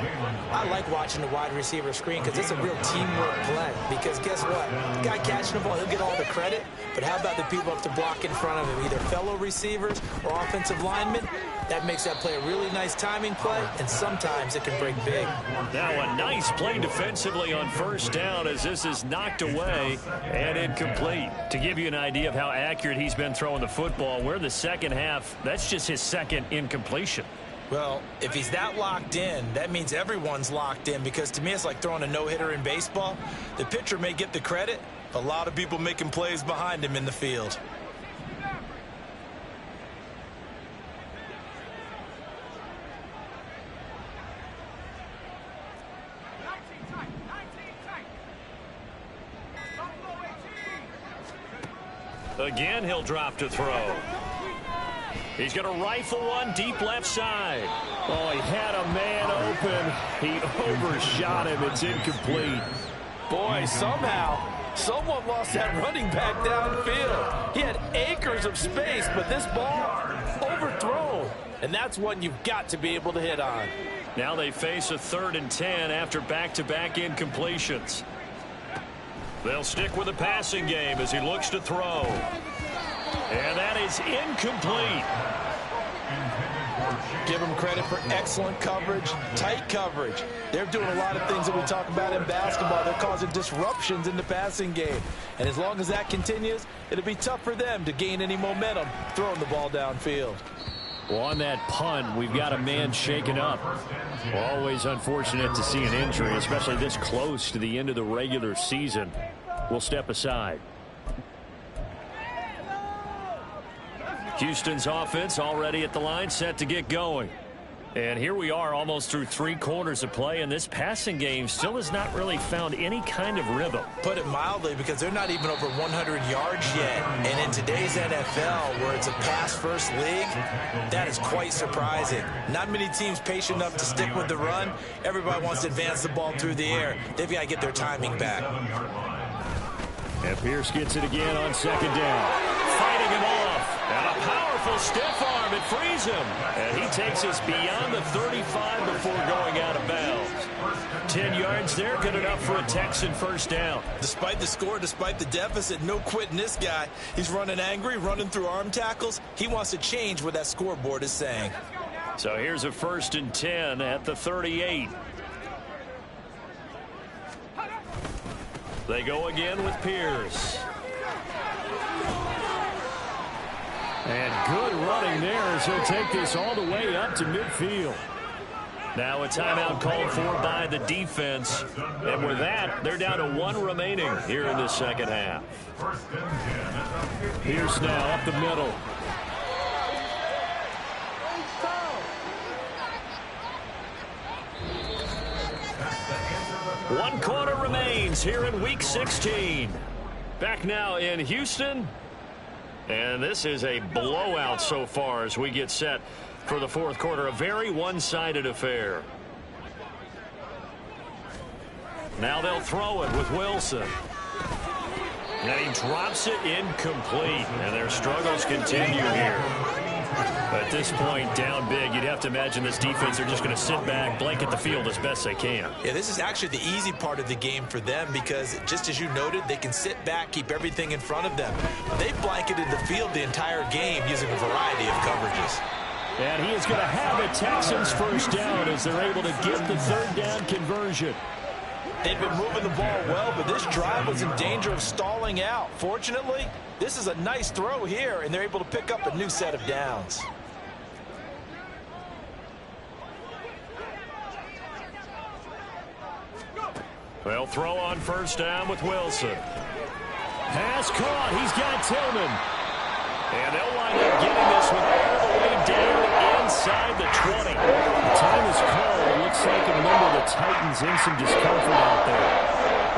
I like watching the wide receiver screen because it's a real teamwork play. Because guess what? The guy catching the ball, he'll get all the credit. But how about the people up to block in front of him, either fellow receivers or offensive linemen? That makes that play a really nice timing play, and sometimes it can break big. Now a nice play defensively on first down as this is knocked away and incomplete. To give you an idea of how accurate he's been throwing the football, we're in the second half. That's just his second incompletion. Well, if he's that locked in, that means everyone's locked in because to me it's like throwing a no-hitter in baseball. The pitcher may get the credit, a lot of people making plays behind him in the field. Again, he'll drop to throw. He's going to rifle one deep left side. Oh, he had a man open. He overshot him. It's incomplete. Boy, somehow, someone lost that running back downfield. He had acres of space, but this ball overthrown. And that's one you've got to be able to hit on. Now they face a 3rd and 10 after back-to-back incompletions. They'll stick with the passing game as he looks to throw. And that is incomplete. Give them credit for excellent coverage, tight coverage. They're doing a lot of things that we talk about in basketball. They're causing disruptions in the passing game. And as long as that continues, it'll be tough for them to gain any momentum throwing the ball downfield. Well, on that punt, we've got a man shaken up. Always unfortunate to see an injury, especially this close to the end of the regular season. We'll step aside. Houston's offense already at the line, set to get going. And here we are almost through 3 quarters of play, and this passing game still has not really found any kind of rhythm. Put it mildly, because they're not even over 100 yards yet. And in today's NFL, where it's a pass-first league, that is quite surprising. Not many teams patient enough to stick with the run. Everybody wants to advance the ball through the air. They've got to get their timing back. And Pierce gets it again on 2nd down. Fighting him off. And a powerful stiff arm. It frees him. And he takes us beyond the 35 before going out of bounds. 10 yards there. Good enough for a Texan first down. Despite the score, despite the deficit, no quitting this guy. He's running angry, running through arm tackles. He wants to change what that scoreboard is saying. So here's a 1st and 10 at the 38. They go again with Pierce. And good running there as he'll take this all the way up to midfield. Now a timeout called for by the defense. And with that, they're down to 1 remaining here in this second half. Pierce now up the middle. One quarter remains here in Week 16. Back now in Houston. And this is a blowout so far as we get set for the fourth quarter. A very one-sided affair. Now they'll throw it with Wilson. And he drops it incomplete. And their struggles continue here. At this point, down big, you'd have to imagine this defense are just going to sit back, blanket the field as best they can. Yeah, this is actually the easy part of the game for them because, just as you noted, they can sit back, keep everything in front of them. They've blanketed the field the entire game using a variety of coverages. And he is going to have a Texans first down as they're able to get the third down conversion. They've been moving the ball well, but this drive was in danger of stalling out. Fortunately, this is a nice throw here, and they're able to pick up a new set of downs. They'll throw on first down with Wilson. Pass caught. He's got Tillman. And they'll wind up getting this one all the way down inside the 20. The time is called. It looks like a member of the Titans in some discomfort out there.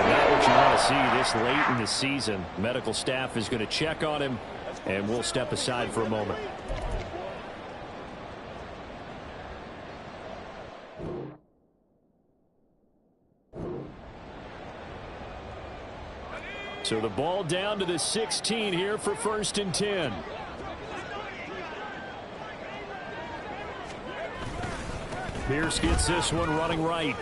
And not what you want to see this late in the season. Medical staff is going to check on him, and we'll step aside for a moment. So the ball down to the 16 here for 1st and 10. Pierce gets this one running right.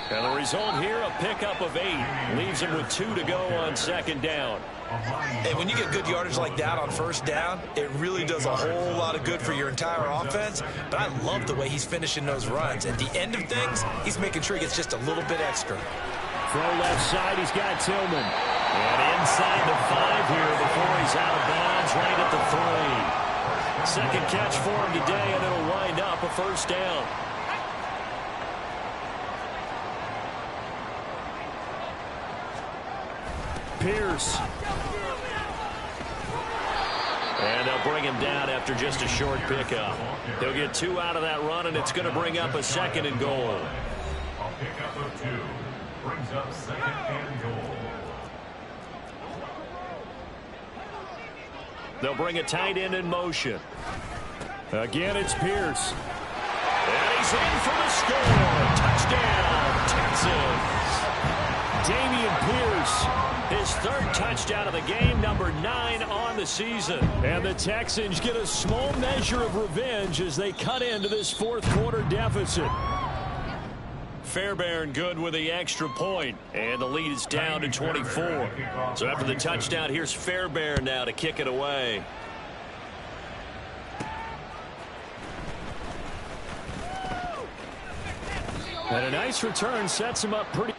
And the result here, a pickup of 8. Leaves him with 2 to go on second down. And when you get good yardage like that on first down, it really does a whole lot of good for your entire offense. But I love the way he's finishing those runs. At the end of things, he's making sure he gets just a little bit extra. Throw left side, he's got Tillman. And inside the 5 here before he's out of bounds right at the 3. Second catch for him today, and it'll wind up a first down. Pierce. And they'll bring him down after just a short pickup. They'll get 2 out of that run, and it's going to bring up a 2nd and goal. A pickup of 2 brings up 2nd and goal. They'll bring a tight end in motion. Again, it's Pierce. And he's in for the score. Touchdown, Texans. Dameon Pierce. His 3rd touchdown of the game, number 9 on the season. And the Texans get a small measure of revenge as they cut into this 4th quarter deficit. Fairbairn good with the extra point, and the lead is down to 24. So after the touchdown, here's Fairbairn now to kick it away. And a nice return sets him up pretty.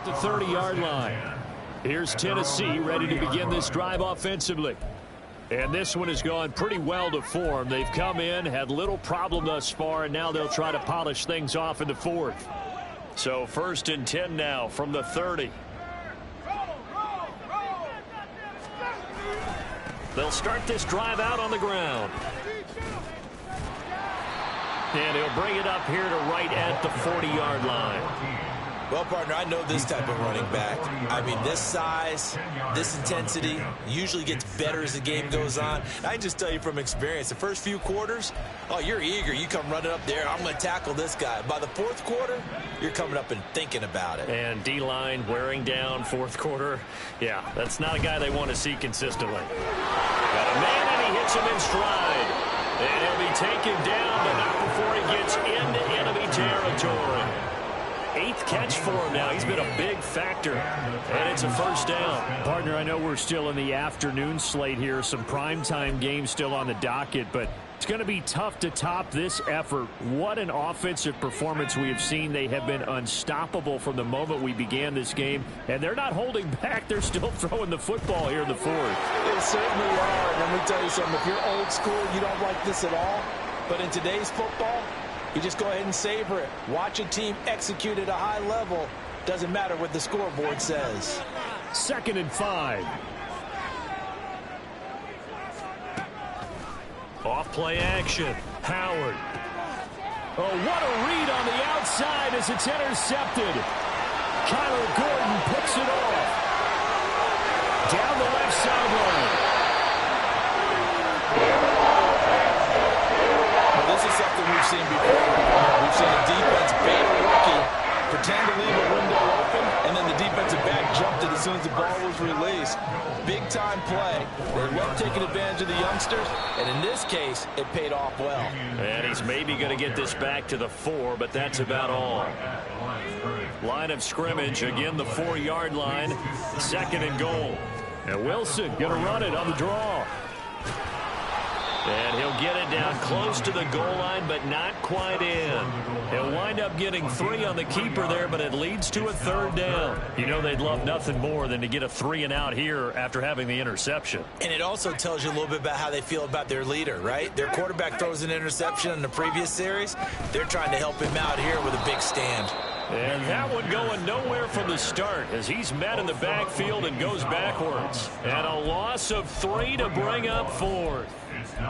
at the 30-yard line. Here's Tennessee ready to begin this drive offensively. And this one has gone pretty well to form. They've come in, had little problem thus far, and now they'll try to polish things off in the fourth. So 1st and 10 now from the 30. They'll start this drive out on the ground. And he'll bring it up here to right at the 40-yard line. Well, partner, I know this type of running back. I mean, this size, this intensity usually gets better as the game goes on. I can just tell you from experience, the first few quarters, oh, you're eager. You come running up there, I'm going to tackle this guy. By the fourth quarter, you're coming up and thinking about it. And D-line wearing down fourth quarter. Yeah, that's not a guy they want to see consistently. Got a man, and he hits him in stride. And he'll be taken down, but not before he gets into enemy territory. 8th catch for him now. He's been a big factor. And it's a first down. Partner, I know we're still in the afternoon slate here. Some primetime games still on the docket, but it's going to be tough to top this effort. What an offensive performance we have seen. They have been unstoppable from the moment we began this game, and they're not holding back. They're still throwing the football here in the fourth. They certainly are. And let me tell you something. If you're old school, you don't like this at all. But in today's football, you just go ahead and savor it. Watch a team execute at a high level. Doesn't matter what the scoreboard says. 2nd and 5. Off play action. Howard. Oh, what a read on the outside as it's intercepted. Kyler Gordon picks it off. Down the left sideline. Well, this is something we've seen before. We've seen a defense bait a rookie, pretend to leave a window open, and then the defensive back jumped it as soon as the ball was released. Big-time play. They love taking advantage of the youngsters, and in this case, it paid off well. And he's maybe going to get this back to the 4, but that's about all. Line of scrimmage, again the 4-yard line, 2nd and goal. And Wilson going to run it on the draw. And he'll get it down close to the goal line, but not quite in. He'll wind up getting 3 on the keeper there, but it leads to a 3rd down. You know they'd love nothing more than to get a 3 and out here after having the interception. And it also tells you a little bit about how they feel about their leader, right? Their quarterback throws an interception in the previous series. They're trying to help him out here with a big stand. And that one going nowhere from the start as he's met in the backfield and goes backwards. And a loss of 3 to bring up 4th.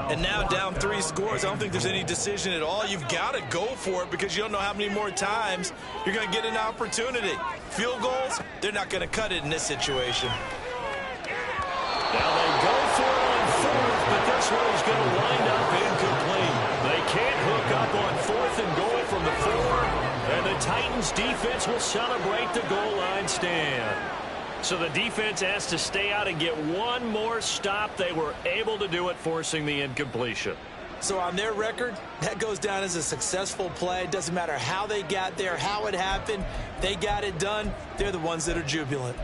And now down 3 scores. I don't think there's any decision at all. You've got to go for it because you don't know how many more times you're going to get an opportunity. Field goals, they're not going to cut it in this situation. Now they go for it on 4th, but this one is going to wind up incomplete. They can't hook up on 4th and goal from the 4. And the Titans defense will celebrate the goal line stand. So the defense has to stay out and get one more stop. They were able to do it, forcing the incompletion. So on their record, that goes down as a successful play. Doesn't matter how they got there, how it happened. They got it done. They're the ones that are jubilant.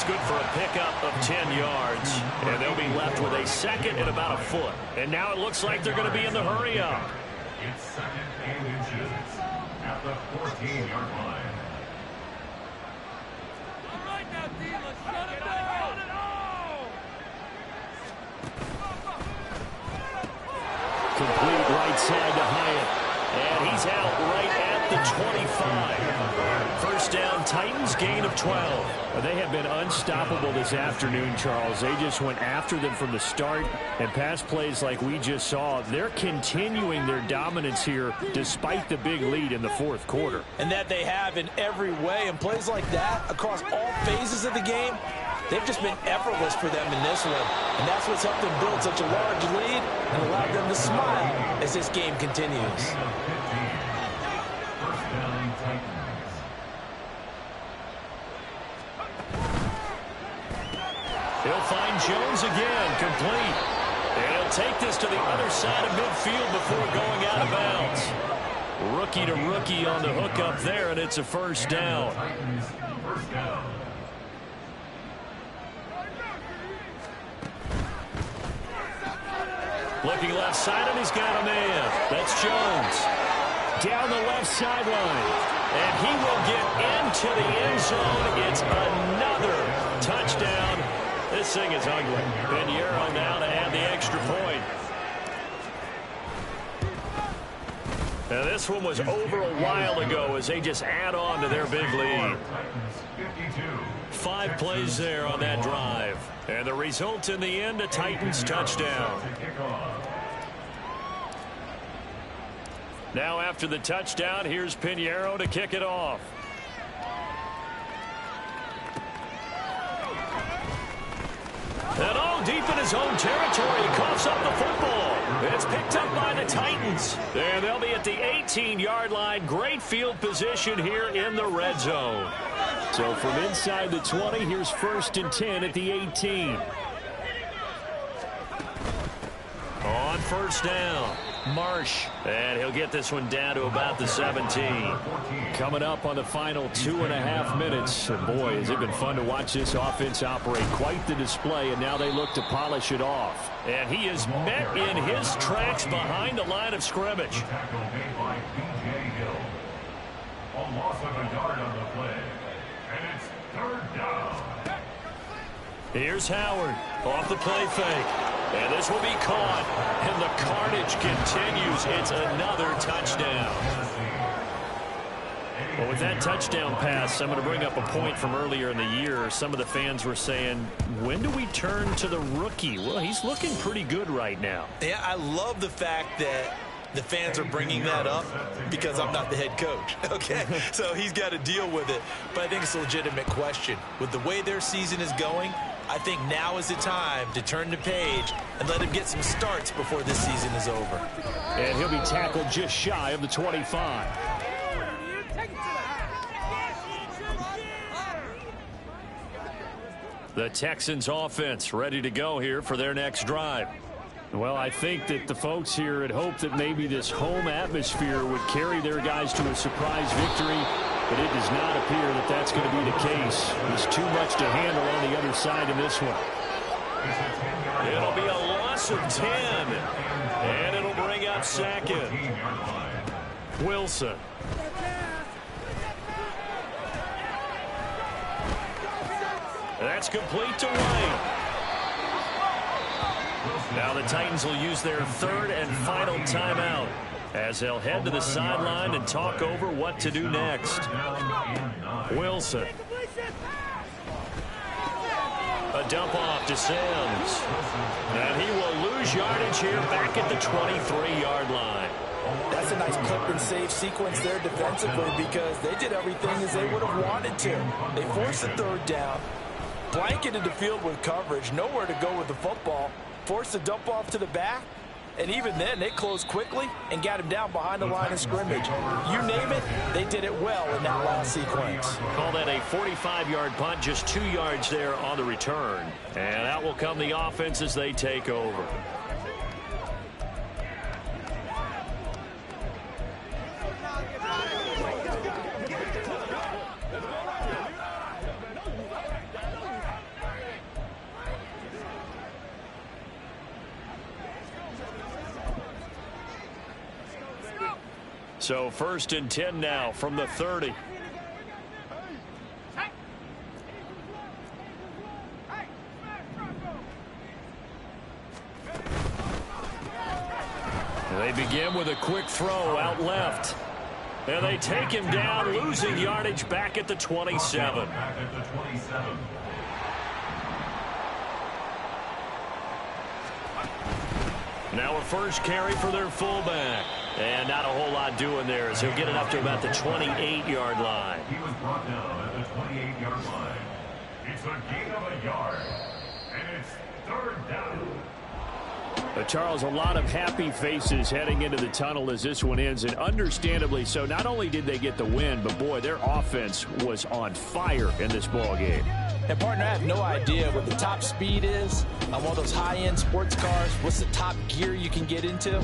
Good for a pickup of 10 yards. And they'll be left with a 2nd and about a foot. And now it looks like they're going to be in the hurry-up. It's 2nd and inches at the 14-yard line. All right now, D, let's shut it down. Complete right side to Hyatt. And he's out right at the 25. First down, Titans, gain of 12. They have been unstoppable this afternoon, Charles. They just went after them from the start, and pass plays like we just saw, they're continuing their dominance here despite the big lead in the 4th quarter. And that they have in every way, and plays like that across all phases of the game, they've just been effortless for them in this one. And that's what's helped them build such a large lead and allowed them to smile as this game continues. And Jones again, complete. And he'll take this to the other side of midfield before going out of bounds. Rookie to rookie on the hook up there, and it's a first down. Looking left side, and he's got a man. That's Jones. Down the left sideline. And he will get into the end zone. It's another touchdown. This thing is ugly. Pinheiro now to add the extra point. Now this one was over a while ago as they just add on to their big lead. 5 plays there on that drive. And the result in the end, a Titans touchdown. Now after the touchdown, here's Pinheiro to kick it off. And all deep in his own territory, he coughs up the football. It's picked up by the Titans. And they'll be at the 18-yard line. Great field position here in the red zone. So from inside the 20, here's 1st and 10 at the 18. On first down, Marsh. And he'll get this one down to about the 17. Coming up on the final 2.5 minutes. And boy, has it been fun to watch this offense operate. Quite the display, and now they look to polish it off. And he is met in his tracks behind the line of scrimmage. A loss of a yard on the play. And it's 3rd down. Here's Howard off the play fake. And this will be caught. And the carnage continues. It's another touchdown. Well, with that touchdown pass, I'm going to bring up a point from earlier in the year. Some of the fans were saying, when do we turn to the rookie? Well, he's looking pretty good right now. Yeah, I love the fact that the fans are bringing that up because I'm not the head coach, okay? So he's got to deal with it. But I think it's a legitimate question. With the way their season is going, I think now is the time to turn the page and let him get some starts before this season is over. And he'll be tackled just shy of the 25. The Texans offense ready to go here for their next drive. Well, I think that the folks here had hoped that maybe this home atmosphere would carry their guys to a surprise victory, but it does not appear that that's going to be the case. There's too much to handle on the other side in this one. It'll be a loss of 10, and it'll bring up 2nd. Wilson. That's complete to White. Now the Titans will use their 3rd and final timeout as they'll head to the sideline and talk over what to do next. Wilson. A dump off to Sims. And he will lose yardage here back at the 23-yard line. That's a nice clip and save sequence there defensively because they did everything as they would have wanted to. They forced the 3rd down, blanketed the field with coverage, nowhere to go with the football, forced the dump off to the back, and even then they closed quickly and got him down behind the line of scrimmage. You name it, they did it well in that last sequence. Call that a 45-yard punt, just 2 yards there on the return. And out will come the offense as they take over. So 1st and 10 now from the 30. They begin with a quick throw out left. And they take him down, losing yardage back at the 27. Now a first carry for their fullback. And not a whole lot doing there as he'll get it up to about the 28-yard line. He was brought down at the 28-yard line. It's a gain of a yard. And it's 3rd down. Charles, a lot of happy faces heading into the tunnel as this one ends, and understandably so. Not only did they get the win, but, boy, their offense was on fire in this ball game. And, partner, I have no idea what the top speed is on one of those high-end sports cars. What's the top gear you can get into?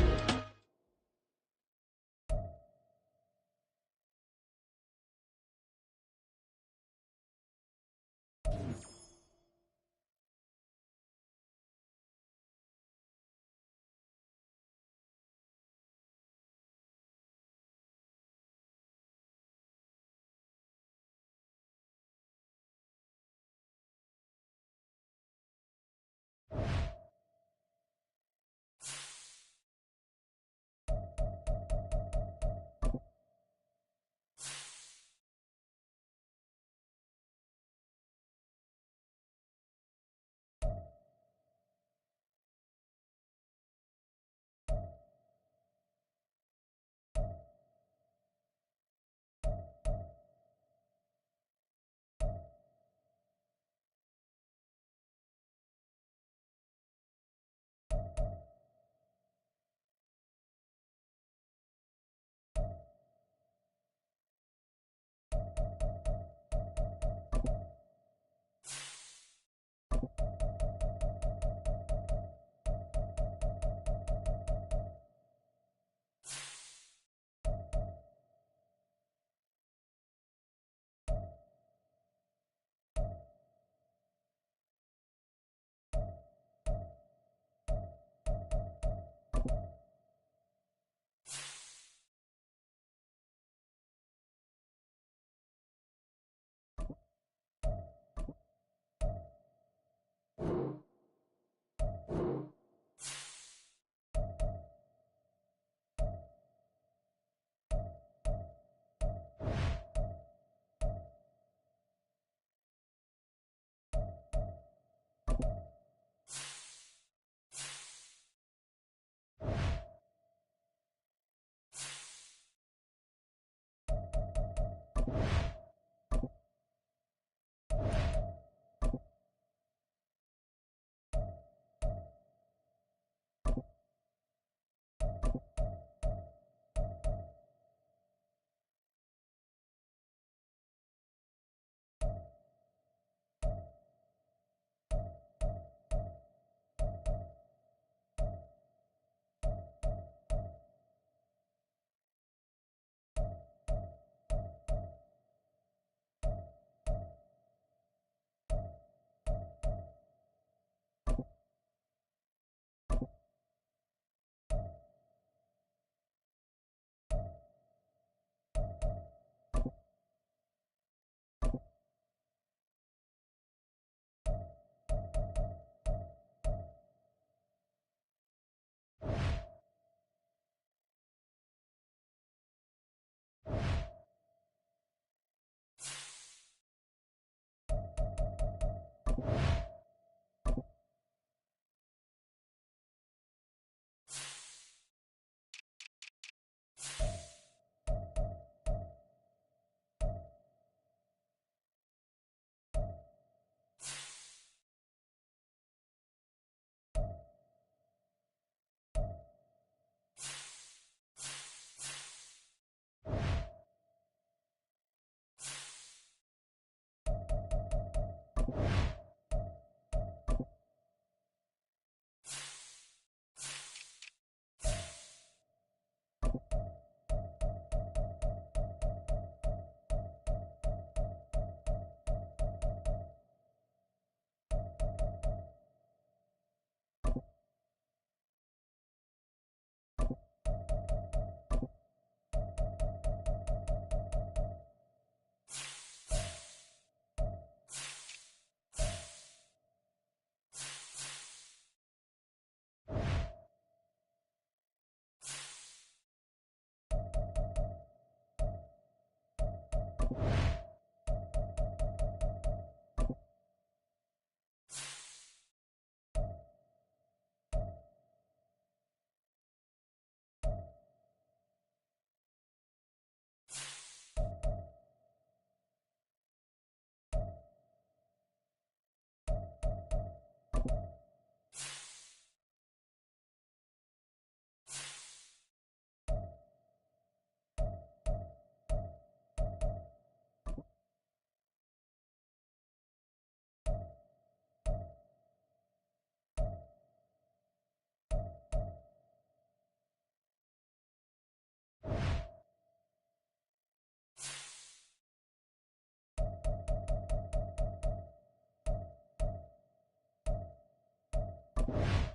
it.